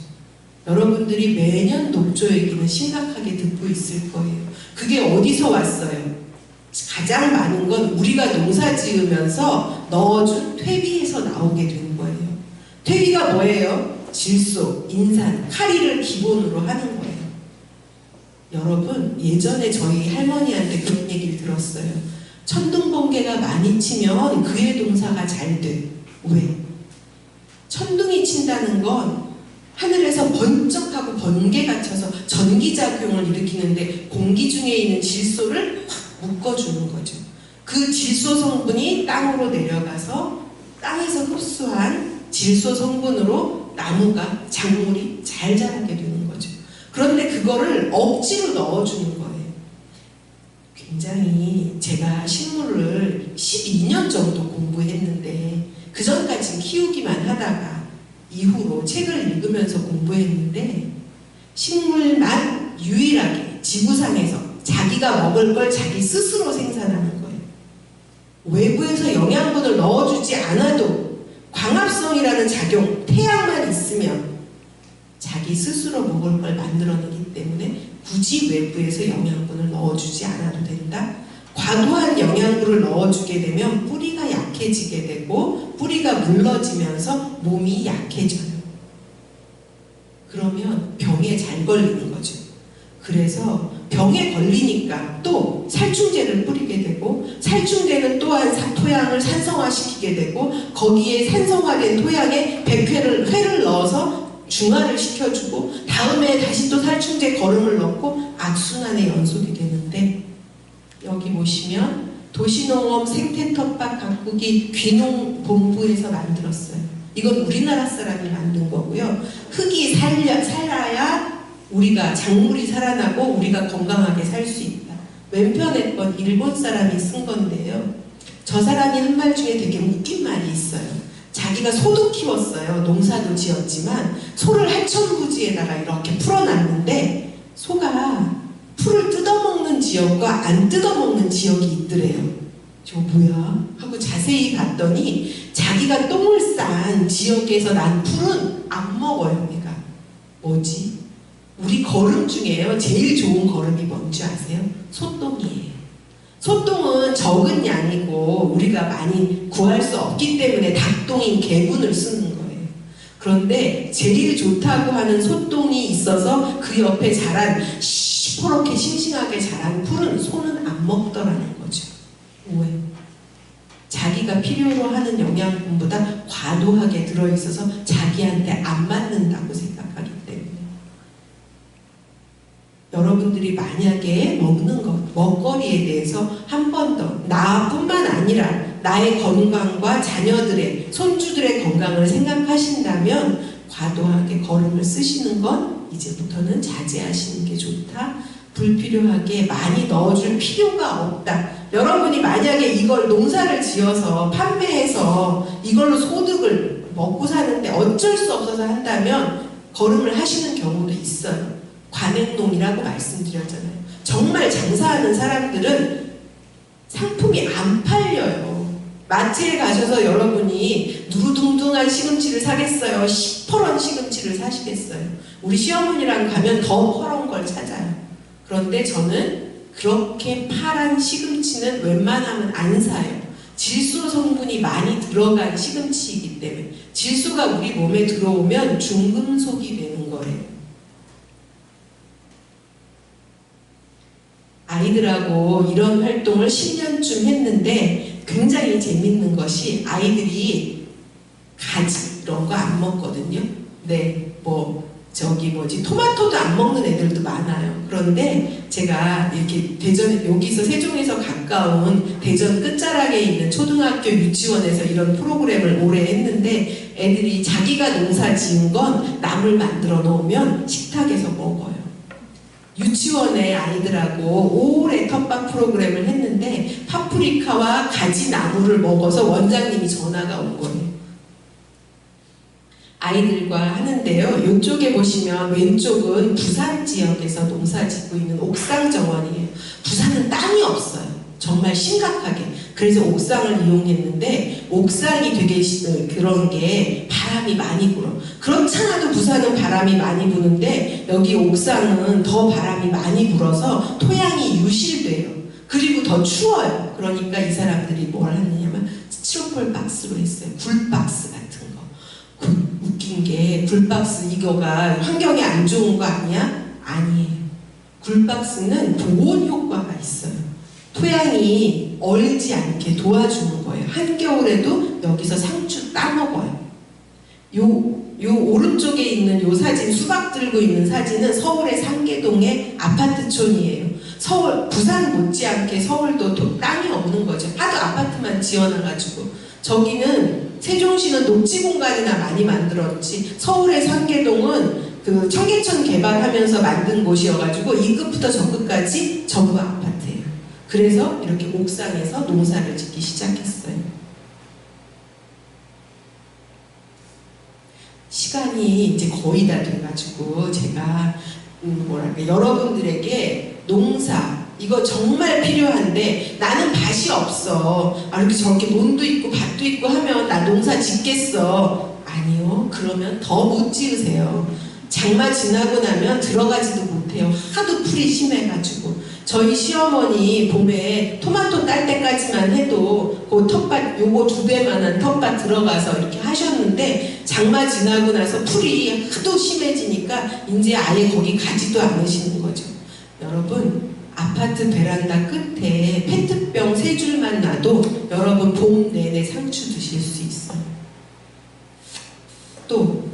여러분들이 매년 녹조 얘기는 심각하게 듣고 있을 거예요. 그게 어디서 왔어요? 가장 많은 건 우리가 농사 지으면서 넣어준 퇴비에서 나오게 된 거예요. 퇴비가 뭐예요? 질소, 인산, 카리를 기본으로 하는 거예요. 여러분 예전에 저희 할머니한테 그런 얘기를 들었어요. 천둥번개가 많이 치면 그의 농사가 잘 돼. 왜? 천둥이 친다는 건 하늘에서 번쩍하고 번개가 쳐서 전기작용을 일으키는데 공기 중에 있는 질소를 확 묶어주는 거죠. 그 질소 성분이 땅으로 내려가서 땅에서 땅에서 흡수한 질소 성분으로 나무가 작물이 잘 자라게 되는 거죠. 그런데 그거를 억지로 넣어주는 거예요. 굉장히 제가 식물을 12년 정도 공부했는데 그 전까지 키우기만 하다가 이후로 책을 읽으면서 공부했는데 식물만 유일하게 지구상에서 자기가 먹을 걸 자기 스스로 생산하는 거예요. 외부에서 영양분을 넣어주지 않아도 광합성이라는 작용, 태양만 있으면 자기 스스로 먹을 걸 만들어내기 때문에 굳이 외부에서 영양분을 넣어주지 않아도 된다. 과도한 영양분을 넣어주게 되면 뿌리가 약해지게 되고 뿌리가 물러지면서 몸이 약해져요. 그러면 병에 잘 걸리는 거죠. 그래서 병에 걸리니까 또 살충제를 뿌리게 되고 살충제는 또한 토양을 산성화시키게 되고 거기에 산성화된 토양에 회를 넣어서 중화를 시켜주고 다음에 다시 또 살충제 거름을 넣고 악순환의 연속이 되는데 여기 보시면 도시농업 생태텃밭 가꾸기 귀농본부에서 만들었어요. 이건 우리나라 사람이 만든 거고요. 흙이 살아야 우리가 작물이 살아나고 우리가 건강하게 살 수 있다. 왼편에 건 일본 사람이 쓴 건데요. 저 사람이 한 말 중에 되게 웃긴 말이 있어요. 자기가 소도 키웠어요. 농사도 지었지만 소를 하천부지에다가 이렇게 풀어놨는데 소가 풀을 뜯어먹는 지역과 안 뜯어먹는 지역이 있더래요. 저 뭐야? 하고 자세히 봤더니 자기가 똥을 싼 지역에서 난 풀은 안 먹어요. 얘가 뭐지? 우리 거름 중에요. 제일 좋은 거름이 뭔지 아세요? 소똥이에요. 소똥은 적은 양이고 우리가 많이 구할 수 없기 때문에 닭똥인 개분을 쓰는 거예요. 그런데 제일 좋다고 하는 소똥이 있어서 그 옆에 자란 시퍼렇게 싱싱하게 자란 풀은 소는 안 먹더라는 거죠. 왜? 자기가 필요로 하는 영양분보다 과도하게 들어있어서 자기한테 안 맞는다고 생각하기 때문에. 여러분들이 만약에 먹는 것, 먹거리에 대해서 한 번 더 나뿐만 아니라 나의 건강과 자녀들의, 손주들의 건강을 생각하신다면 과도하게 거름을 쓰시는 건 이제부터는 자제하시는 게 좋다. 불필요하게 많이 넣어줄 필요가 없다. 여러분이 만약에 이걸 농사를 지어서 판매해서 이걸로 소득을 먹고 사는데 어쩔 수 없어서 한다면 거름을 하시는 경우도 있어요. 관행농이라고 말씀드렸잖아요. 정말 장사하는 사람들은 상품이 안 팔려요. 마트에 가셔서 여러분이 누루둥둥한 시금치를 사겠어요? 시퍼런 시금치를 사시겠어요? 우리 시어머니랑 가면 더 퍼런 걸 찾아요. 그런데 저는 그렇게 파란 시금치는 웬만하면 안 사요. 질소 성분이 많이 들어간 시금치이기 때문에 질소가 우리 몸에 들어오면 중금속이 되는 거예요. 아이들하고 이런 활동을 10년쯤 했는데 굉장히 재밌는 것이 아이들이 가지 이런 거 안 먹거든요. 네, 토마토도 안 먹는 애들도 많아요. 그런데 제가 이렇게 여기서 세종에서 가까운 대전 끝자락에 있는 초등학교 유치원에서 이런 프로그램을 오래 했는데 애들이 자기가 농사 지은 건 나물 만들어 놓으면 식탁에서 먹어요. 유치원의 아이들하고 오래 텃밭 프로그램을 했는데 파프리카와 가지 나물을 먹어서 원장님이 전화가 온 거예요. 아이들과 하는데요. 이쪽에 보시면 왼쪽은 부산 지역에서 농사 짓고 있는 옥상 정원이에요. 부산은 땅이 없어요. 정말 심각하게. 그래서 옥상을 이용했는데 옥상이 되게 그런 게 바람이 많이 불어. 그렇잖아도 부산은 바람이 많이 부는데 여기 옥상은 더 바람이 많이 불어서 토양이 유실돼요. 그리고 더 추워요. 그러니까 이 사람들이 뭘 했느냐면 스티로폴 박스로 했어요. 굴박스 같은 거. 웃긴 게 굴박스 이거가 환경에 안 좋은 거 아니야? 아니에요. 굴박스는 보온 효과가 있어요. 토양이 얼지 않게 도와주는 거예요. 한겨울에도 여기서 상추 따먹어요. 요 오른쪽에 있는 요 사진, 수박 들고 있는 사진은 서울의 상계동의 아파트촌이에요. 부산 못지않게 서울도 땅이 없는 거죠. 하도 아파트만 지어놔가지고. 저기는 세종시는 녹지 공간이나 많이 만들었지 서울의 상계동은 그 청계천 개발하면서 만든 곳이어가지고 이 끝부터 저 끝까지 전부 아파트예요. 그래서 이렇게 옥상에서 농사를 짓기 시작했어요. 시간이 이제 거의 다 돼가지고 제가 뭐랄까 여러분들에게 농사 이거 정말 필요한데 나는 밭이 없어. 이렇게 저렇게 논도 있고 밭도 있고 하면 나 농사 짓겠어. 아니요. 그러면 더 못 지으세요. 장마 지나고 나면 들어가지도 못해요. 하도 풀이 심해가지고. 저희 시어머니 봄에 토마토 딸 때까지만 해도 그 텃밭 요거 2배만한 텃밭 들어가서 이렇게 하셨는데 장마 지나고 나서 풀이 하도 심해지니까 이제 아예 거기 가지도 않으시는 거죠. 여러분 아파트 베란다 끝에 페트병 3줄만 놔도 여러분 봄 내내 상추 드실 수 있어요. 또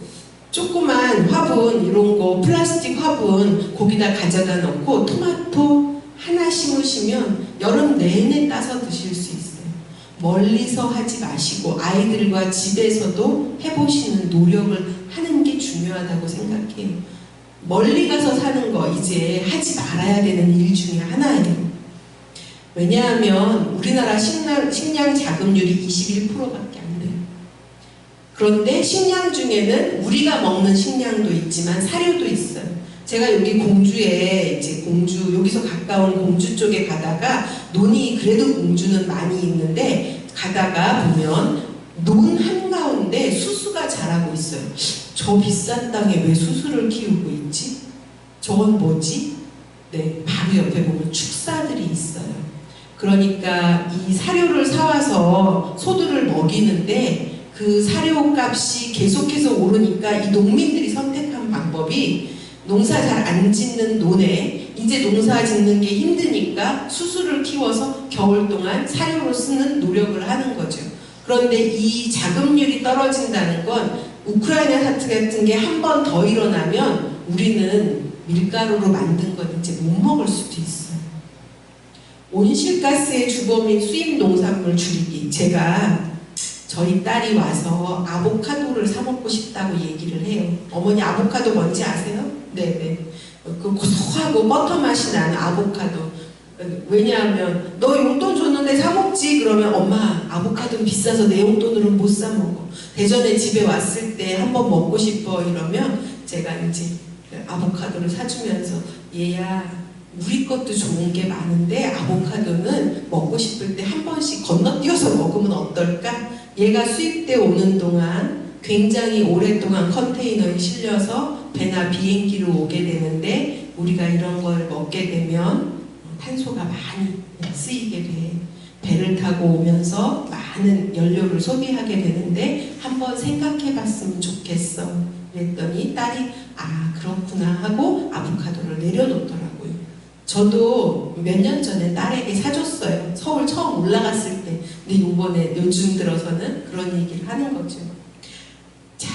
조그만 화분 이런 거 플라스틱 화분 거기다 가져다 놓고 토마토 하나 심으시면 여름 내내 따서 드실 수 있어요. 멀리서 하지 마시고 아이들과 집에서도 해보시는 노력을 하는 게 중요하다고 생각해요. 멀리 가서 사는 거 이제 하지 말아야 되는 일 중에 하나예요. 왜냐하면 우리나라 식량 자급률이 21%밖에 안 돼요. 그런데 식량 중에는 우리가 먹는 식량도 있지만 사료도 있어요. 제가 여기 공주에 이제 공주 여기서 가까운 공주 쪽에 가다가 논이 그래도 공주는 많이 있는데 가다가 보면 논 한가운데 수수가 자라고 있어요. 저 비싼 땅에 왜 수수를 키우고 있지? 저건 뭐지? 네, 바로 옆에 보면 축사들이 있어요. 그러니까 이 사료를 사와서 소들을 먹이는데 그 사료 값이 계속해서 오르니까 이 농민들이 선택한 방법이 농사 잘 안 짓는 논에 이제 농사 짓는 게 힘드니까 수수를 키워서 겨울 동안 사료로 쓰는 노력을 하는 거죠. 그런데 이 자급률이 떨어진다는 건 우크라이나 사태 같은 게 한 번 더 일어나면 우리는 밀가루로 만든 건 이제 못 먹을 수도 있어요. 온실가스의 주범인 수입 농산물 줄이기. 제가 저희 딸이 와서 아보카도를 사 먹고 싶다고 얘기를 해요. 어머니 아보카도 뭔지 아세요? 네네. 그 고소하고 버터 맛이 나는 아보카도. 왜냐하면 너 용돈 줬는데 사 먹지. 그러면 엄마 아보카도는 비싸서 내 용돈으로는 못 사 먹어. 대전에 집에 왔을 때 한번 먹고 싶어 이러면 제가 이제 아보카도를 사주면서 얘야 우리 것도 좋은 게 많은데 아보카도는 먹고 싶을 때 한 번씩 건너뛰어서 먹으면 어떨까? 얘가 수입돼 오는 동안 굉장히 오랫동안 컨테이너에 실려서 배나 비행기로 오게 되는데 우리가 이런 걸 먹게 되면 탄소가 많이 쓰이게 돼. 배를 타고 오면서 많은 연료를 소비하게 되는데 한번 생각해 봤으면 좋겠어. 그랬더니 딸이 아 그렇구나 하고 아보카도를 내려놓더라고요. 저도 몇 년 전에 딸에게 사줬어요. 서울 처음 올라갔을 때. 근데 요번에 요즘 들어서는 그런 얘기를 하는 거죠. 자,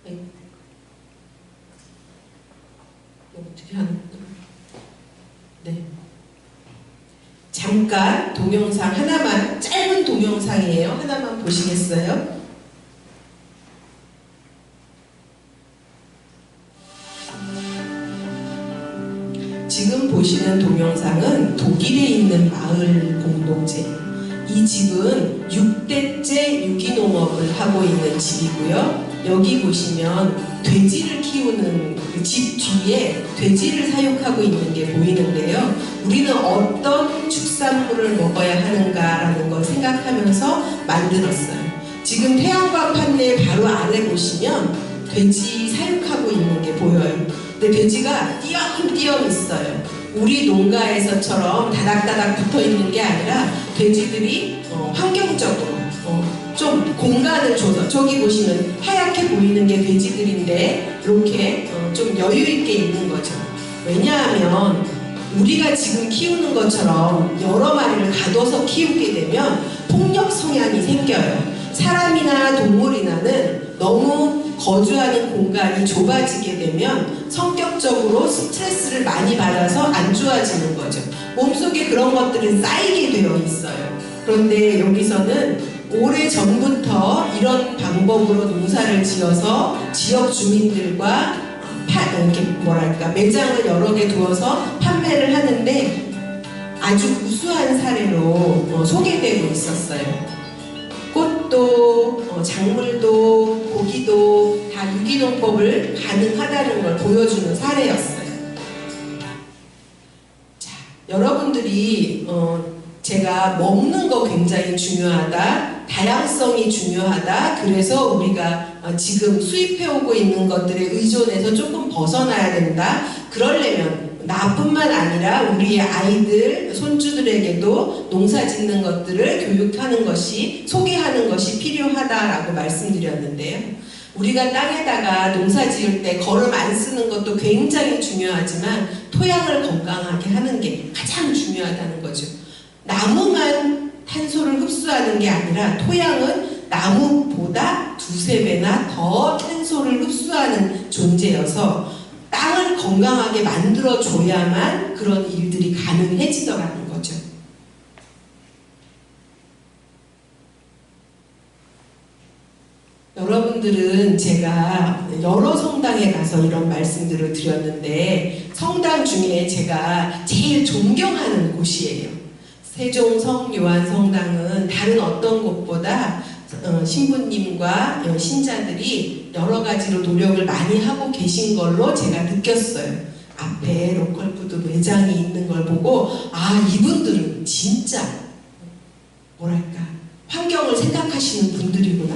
네. 어떻게 하는 거죠? 네. 잠깐 동영상 하나만, 짧은 동영상이에요. 하나만 보시겠어요? 지금 보시는 동영상은 독일에 있는 마을 공동체예요. 이 집은 6대째 유기농업을 하고 있는 집이고요. 여기 보시면 돼지를 키우는 그 집 뒤에 돼지를 사육하고 있는 게 보이는데요. 우리는 어떤 축산물을 먹어야 하는가라는 걸 생각하면서 만들었어요. 지금 태양광 판넬 바로 아래 보시면 돼지 사육하고 있는 게 보여요. 근데 돼지가 띄엄띄엄 있어요. 우리 농가에서처럼 다닥다닥 붙어 있는 게 아니라 돼지들이 환경적으로 좀 공간을 줘서 저기 보시면 하얗게 보이는 게 돼지들인데 이렇게 좀 여유 있게 있는 거죠. 왜냐하면 우리가 지금 키우는 것처럼 여러 마리를 가둬서 키우게 되면 폭력 성향이 생겨요. 사람이나 동물이나는 너무 거주하는 공간이 좁아지게 되면 성격적으로 스트레스를 많이 받아서 안 좋아지는 거죠. 몸속에 그런 것들은 쌓이게 되어 있어요. 그런데 여기서는 오래전부터 이런 방법으로 농사를 지어서 지역 주민들과 이렇게 매장을 여러 개 두어서 판매를 하는데 아주 우수한 사례로 소개되고 있었어요. 꽃도 작물도 고기도 다 유기농법을 가능하다는 걸 보여주는 사례였어요. 자, 여러분들이 제가 먹는 거 굉장히 중요하다, 다양성이 중요하다, 그래서 우리가 지금 수입해오고 있는 것들에 의존해서 조금 벗어나야 된다, 그러려면 나뿐만 아니라 우리의 아이들, 손주들에게도 농사 짓는 것들을 교육하는 것이, 소개하는 것이 필요하다라고 말씀드렸는데요. 우리가 땅에다가 농사 지을 때 거름 안 쓰는 것도 굉장히 중요하지만 토양을 건강하게 하는 게 가장 중요하다는 거죠. 나무만 탄소를 흡수하는 게 아니라 토양은 나무보다 2~3배나 더 탄소를 흡수하는 존재여서 땅을 건강하게 만들어줘야만 그런 일들이 가능해지더라는 거죠. 여러분들은 제가 여러 성당에 가서 이런 말씀들을 드렸는데 성당 중에 제가 제일 존경하는 곳이에요. 세종 성요한 성당은 다른 어떤 곳보다 신부님과 신자들이 여러 가지로 노력을 많이 하고 계신 걸로 제가 느꼈어요. 앞에 로컬푸드 매장이 있는 걸 보고 이분들은 진짜 환경을 생각하시는 분들이구나.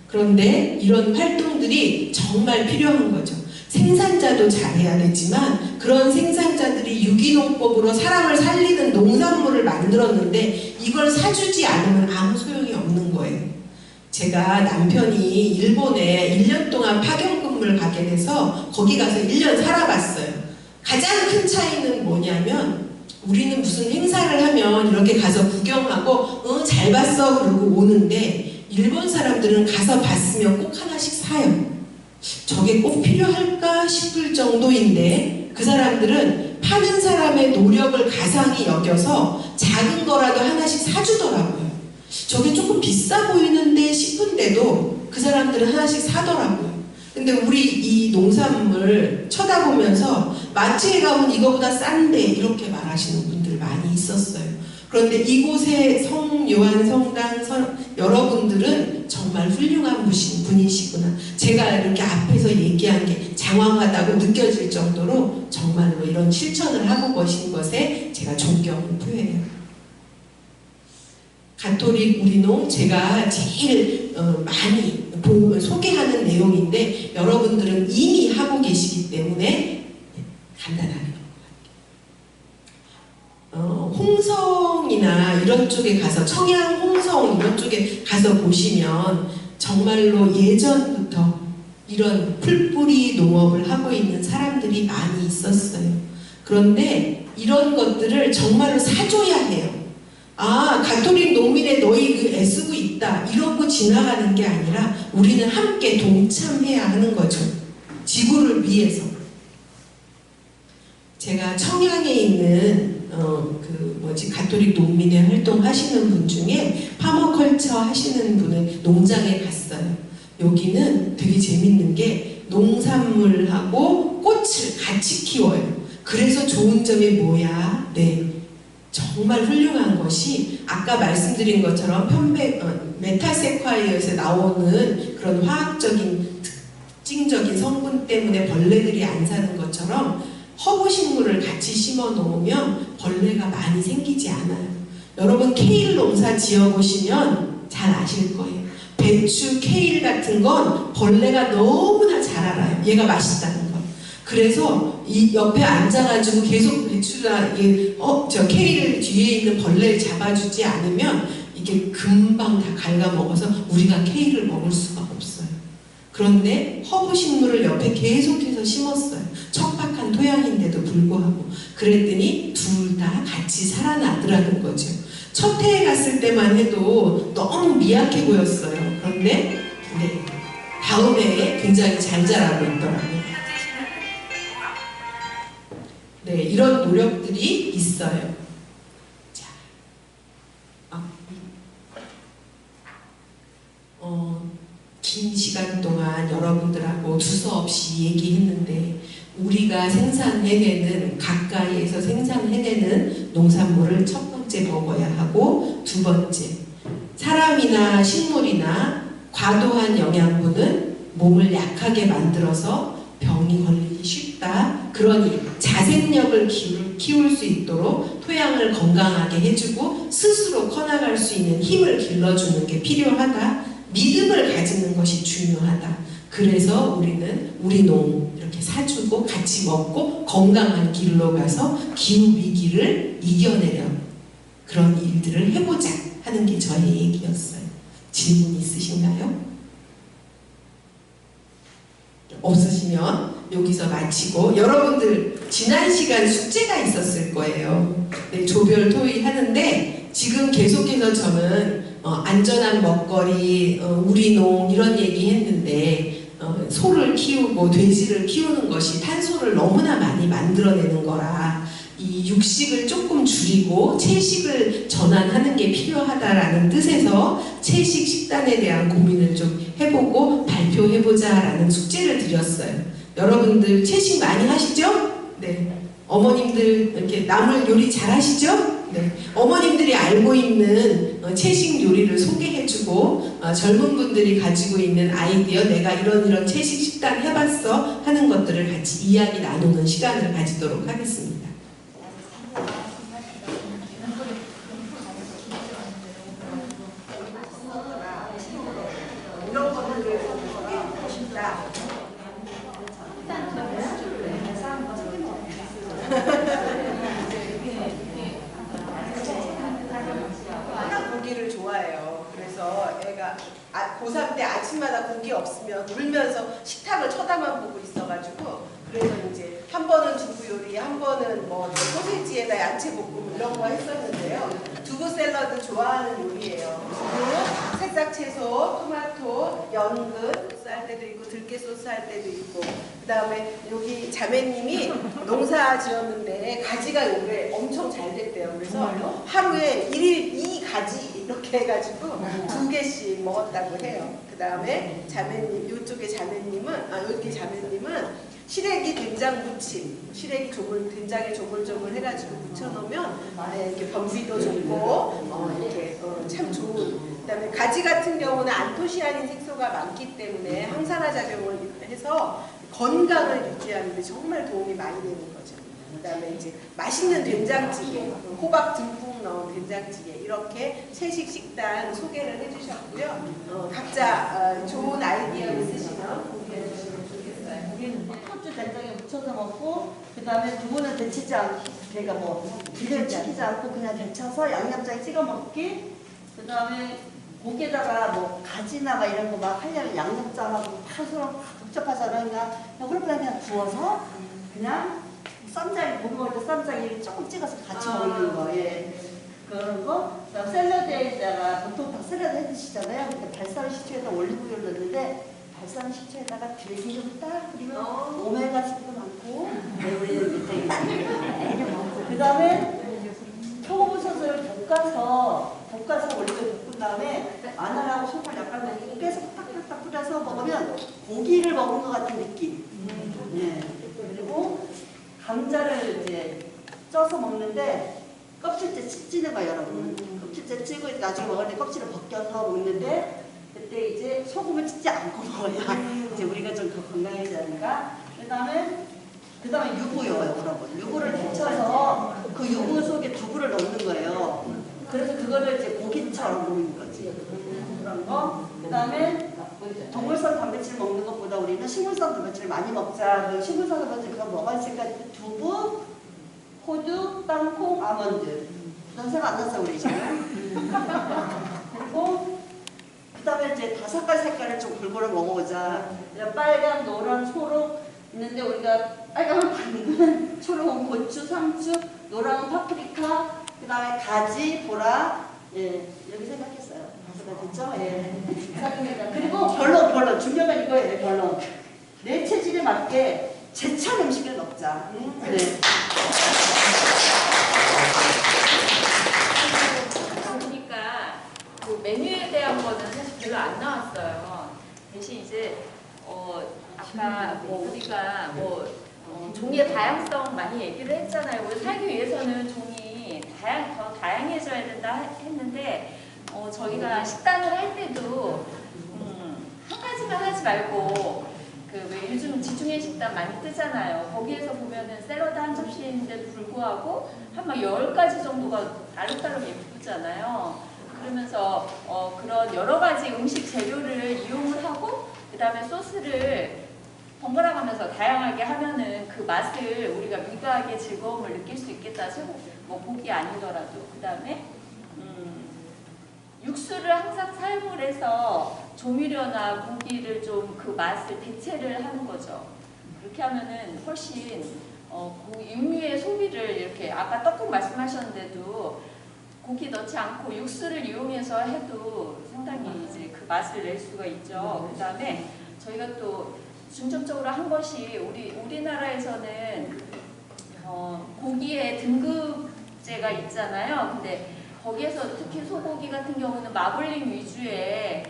그런데 이런 활동들이 정말 필요한 거죠. 생산자도 잘해야 되지만 그런 생산자들이 유기농법으로 사람을 살리는 농산물을 만들었는데 이걸 사주지 않으면 아무 소용이 없는 거예요. 제가 남편이 일본에 1년 동안 파견근무를 가게 돼서 거기 가서 1년 살아봤어요. 가장 큰 차이는 뭐냐면 우리는 무슨 행사를 하면 이렇게 가서 구경하고 잘 봤어 그러고 오는데 일본 사람들은 가서 봤으면 꼭 하나씩 사요. 저게 꼭 필요할까 싶을 정도인데 그 사람들은 파는 사람의 노력을 가상히 여겨서 작은 거라도 하나씩 사주더라고요. 저게 조금 비싸 보이는데 싶은데도 그 사람들은 하나씩 사더라고요. 근데 우리 이 농산물 쳐다보면서 마트에 가면 이거보다 싼데 이렇게 말하시는 분들 많이 있었어요. 그런데 이곳의 성요한 성당 여러분들은 정말 훌륭한 분이시구나. 제가 이렇게 앞에서 얘기한 게 장황하다고 느껴질 정도로 정말로 이런 실천을 하고 계신 것에 제가 존경을 표해요. 가톨릭 우리농 제가 제일 많이 소개하는 내용인데 여러분들은 이미 하고 계시기 때문에 간단하게 홍성이나 이런 쪽에 가서 청양, 홍성 이런 쪽에 가서 보시면 정말로 예전부터 이런 풀뿌리 농업을 하고 있는 사람들이 많이 있었어요. 그런데 이런 것들을 정말로 사줘야 해요. 가톨릭 농민의 너희 애쓰고 있다 이러고 지나가는 게 아니라 우리는 함께 동참해야 하는 거죠. 지구를 위해서. 제가 청양에 있는 가톨릭 농민의 활동하시는 분 중에 파머컬처 하시는 분의 농장에 갔어요. 여기는 되게 재밌는 게 농산물하고 꽃을 같이 키워요. 그래서 좋은 점이 뭐야? 정말 훌륭한 것이 아까 말씀드린 것처럼 메타세콰이어에서 나오는 그런 화학적인 특징적인 성분 때문에 벌레들이 안 사는 것처럼 허브 식물을 같이 심어 놓으면 벌레가 많이 생기지 않아요. 여러분 케일 농사 지어보시면 잘 아실 거예요. 배추, 케일 같은 건 벌레가 너무나 잘 알아요. 얘가 맛있다는 거. 그래서 이 옆에 앉아가지고 계속 배추나 저 케일 뒤에 있는 벌레를 잡아주지 않으면 이게 금방 다 갉아먹어서 우리가 케일을 먹을 수가 없어요. 그런데 허브 식물을 옆에 계속해서 심었어요. 척박한 토양인데도 불구하고. 그랬더니 둘 다 같이 살아나더라는 거죠. 첫 해에 갔을 때만 해도 너무 미약해 보였어요. 그런데 다음에 굉장히 잘 자라고 있더라고요. 네, 이런 노력들이 있어요. 자, 긴 시간 동안 여러분들하고 두서없이 얘기했는데 우리가 생산해내는 가까이에서 생산해내는 농산물을 첫 번째 먹어야 하고 두 번째 사람이나 식물이나 과도한 영양분은 몸을 약하게 만들어서 병이 걸리기 쉽다. 그러니 자생력을 키울 수 있도록 토양을 건강하게 해주고 스스로 커나갈 수 있는 힘을 길러주는 게 필요하다. 믿음을 가지는 것이 중요하다. 그래서 우리는 우리 농 이렇게 사주고 같이 먹고 건강한 길로 가서 기후위기를 이겨내려 그런 일들을 해보자 하는 게 저의 얘기였어요. 질문 있으신가요? 없으시면 여기서 마치고 여러분들 지난 시간 숙제가 있었을 거예요. 네, 조별 토의 하는데 지금 계속해서 저는 안전한 먹거리, 우리 농 이런 얘기 했는데 소를 키우고 돼지를 키우는 것이 탄소를 너무나 많이 만들어내는 거라 이 육식을 조금 줄이고 채식을 전환하는 게 필요하다라는 뜻에서 채식 식단에 대한 고민을 좀 해보고 발표해보자 라는 숙제를 드렸어요. 여러분들 채식 많이 하시죠? 네. 어머님들 이렇게 나물 요리 잘 하시죠? 네. 어머님들이 알고 있는 채식 요리를 소개해주고 젊은 분들이 가지고 있는 아이디어 내가 이런 채식 식단 해봤어 하는 것들을 같이 이야기 나누는 시간을 가지도록 하겠습니다. 이런 것들을 소개하고 싶다. 고기를 좋아해요. 그래서 애가 고3 때 아침마다 고기 없으면 울면서 식탁을 쳐다만 보고 있어가지고 그래서 이제 한 번은 두부 요리, 한 번은 뭐 소세지에다 야채 볶음 이런 거 했었는데요. 두부 샐러드 좋아하는 요리예요. 두부, 새싹 채소, 토마토, 연근 소스 할 때도 있고 들깨 소스 할 때도 있고 그 다음에 여기 자매님이 농사 지었는데 가지가 올해 엄청 잘 됐대요. 그래서 하루에 1일 2가지 이렇게 해가지고 2개씩 먹었다고 해요. 그 다음에 자매님, 이쪽에 자매님은 여기 자매님은 시래기 된장 무침, 시래기 된장에 조물조물 해가지고 무쳐놓으면 이렇게 변비도 좋고 이렇게 참 좋은. 그다음에 가지 같은 경우는 안토시아닌 색소가 많기 때문에 항산화 작용을 해서 건강을 유지하는 데 정말 도움이 많이 되는 거죠. 그다음에 이제 맛있는 된장찌개, 호박 듬뿍 넣은 된장찌개 이렇게 채식 식단 소개를 해주셨고요. 각자 좋은 아이디어 있으시면 공개해 주시면 좋겠어요. 소주 된장에 묻혀서 먹고 그 다음에 두부는 데치지 않고 그러니까 뭐 기름 튀기지 않고 그냥 데쳐서 양념장에 찍어 먹기. 그 다음에 고기에다가 뭐 가지나 막 이런 거 막 하려면 양념장하고 파서로 복잡하잖아요. 그냥 구워서 그냥 쌈장에 고기 먹을 때 쌈장에 조금 찍어서 같이 먹는 거. 예. 그런 거. 그다음 샐러드에다가 보통 다 샐러드 해 드시잖아요. 근데 발사믹 식초에다 올리브유를 넣는데 발사믹 식초에다가 들기름 딱 뿌리면 오메가3도 많고 그 다음에 표고버섯을 볶아서 올리브유 볶은 다음에 마늘하고 소금 약간 빼서 딱딱딱 뿌려서 먹으면 고기를 먹은 것 같은 느낌. 예. 그리고 감자를 이제 쪄서 먹는데 껍질째 찢는 거예요, 여러분. 껍질째 찌고 나중에 먹을 때 껍질을 벗겨서 먹는데 그때 이제 소금을 찢지 않고 먹어야 이제 우리가 좀 더 건강해지지 않을까. 그다음에 유부요, 여러분. 유부를 데쳐서 그 유부 속에 두부를 넣는 거예요. 그래서 그거를 이제 고기처럼 먹는 거지. 그런 거. 그다음에 동물성 단백질 먹는 것보다 우리는 식물성 단백질 많이 먹자. 그 식물성 단백질 그거 뭐가 있을까? 두부, 호두, 땅콩, 아몬드. 그런 생각 안 났어 우리 지금. 그리고 그다음에 이제 5가지 색깔을 좀 골고루 먹어보자. 빨강, 노란, 초록 있는데 우리가 빨강은 당근, 초록은 고추, 상추, 노랑은 파프리카, 그다음에 가지, 보라. 예, 이렇게 생각했어요. 됐죠? 예. 그리고 결론 중요한 건 이거예요. 결론. 내 체질에 맞게 제철 음식을 먹자. 네. 보니까 그 메뉴에 대한 거는 사실 별로 안 나왔어요. 대신 이제 아까 뭐 우리가 종이의 다양성 많이 얘기를 했잖아요. 우리 살기 위해서는 종이 더 다양해져야 된다 했는데 저희가 식단을 할 때도 한 가지만 하지 말고 그 왜 요즘 지중해 식단 많이 뜨잖아요. 거기에서 보면은 샐러드 한 접시인데도 불구하고 한 막 10가지 정도가 따로따로 예쁘잖아요. 그러면서 그런 여러 가지 음식 재료를 이용을 하고 그 다음에 소스를 번갈아 가면서 다양하게 하면은 그 맛을 우리가 미각의 즐거움을 느낄 수 있겠다. 뭐 고기 아니더라도. 그 다음에 육수를 항상 사용을 해서 조미료나 고기를 좀 그 맛을 대체를 하는 거죠. 그렇게 하면은 훨씬 육류의 소비를 이렇게 아까 떡국 말씀하셨는데도 고기 넣지 않고 육수를 이용해서 해도 상당히 이제 그 맛을 낼 수가 있죠. 그 다음에 저희가 또 중점적으로 한 것이 우리나라에서는 고기의 등급제가 있잖아요. 근데 거기에서 특히 소고기 같은 경우는 마블링 위주의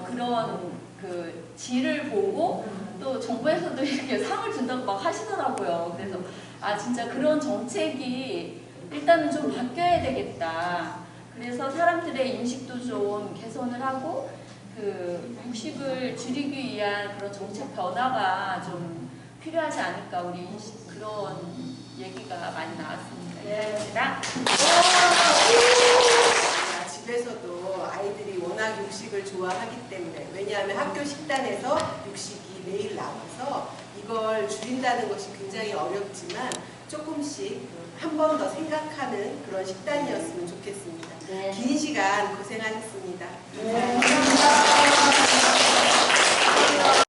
그런 그 질을 보고 또 정부에서도 이렇게 상을 준다고 막 하시더라고요. 그래서 진짜 그런 정책이 일단은 좀 바뀌어야 되겠다. 그래서 사람들의 인식도 좀 개선을 하고 그 육식을 줄이기 위한 그런 정책 변화가 좀 필요하지 않을까. 우리 그런 얘기가 많이 나왔습니다. 집에서도 아이들이 워낙 육식을 좋아하기 때문에 왜냐하면 학교 식단에서 육식이 매일 나와서 이걸 줄인다는 것이 굉장히 어렵지만 조금씩 한 번 더 생각하는 그런 식단이었으면 좋겠습니다. 긴 시간 고생하셨습니다.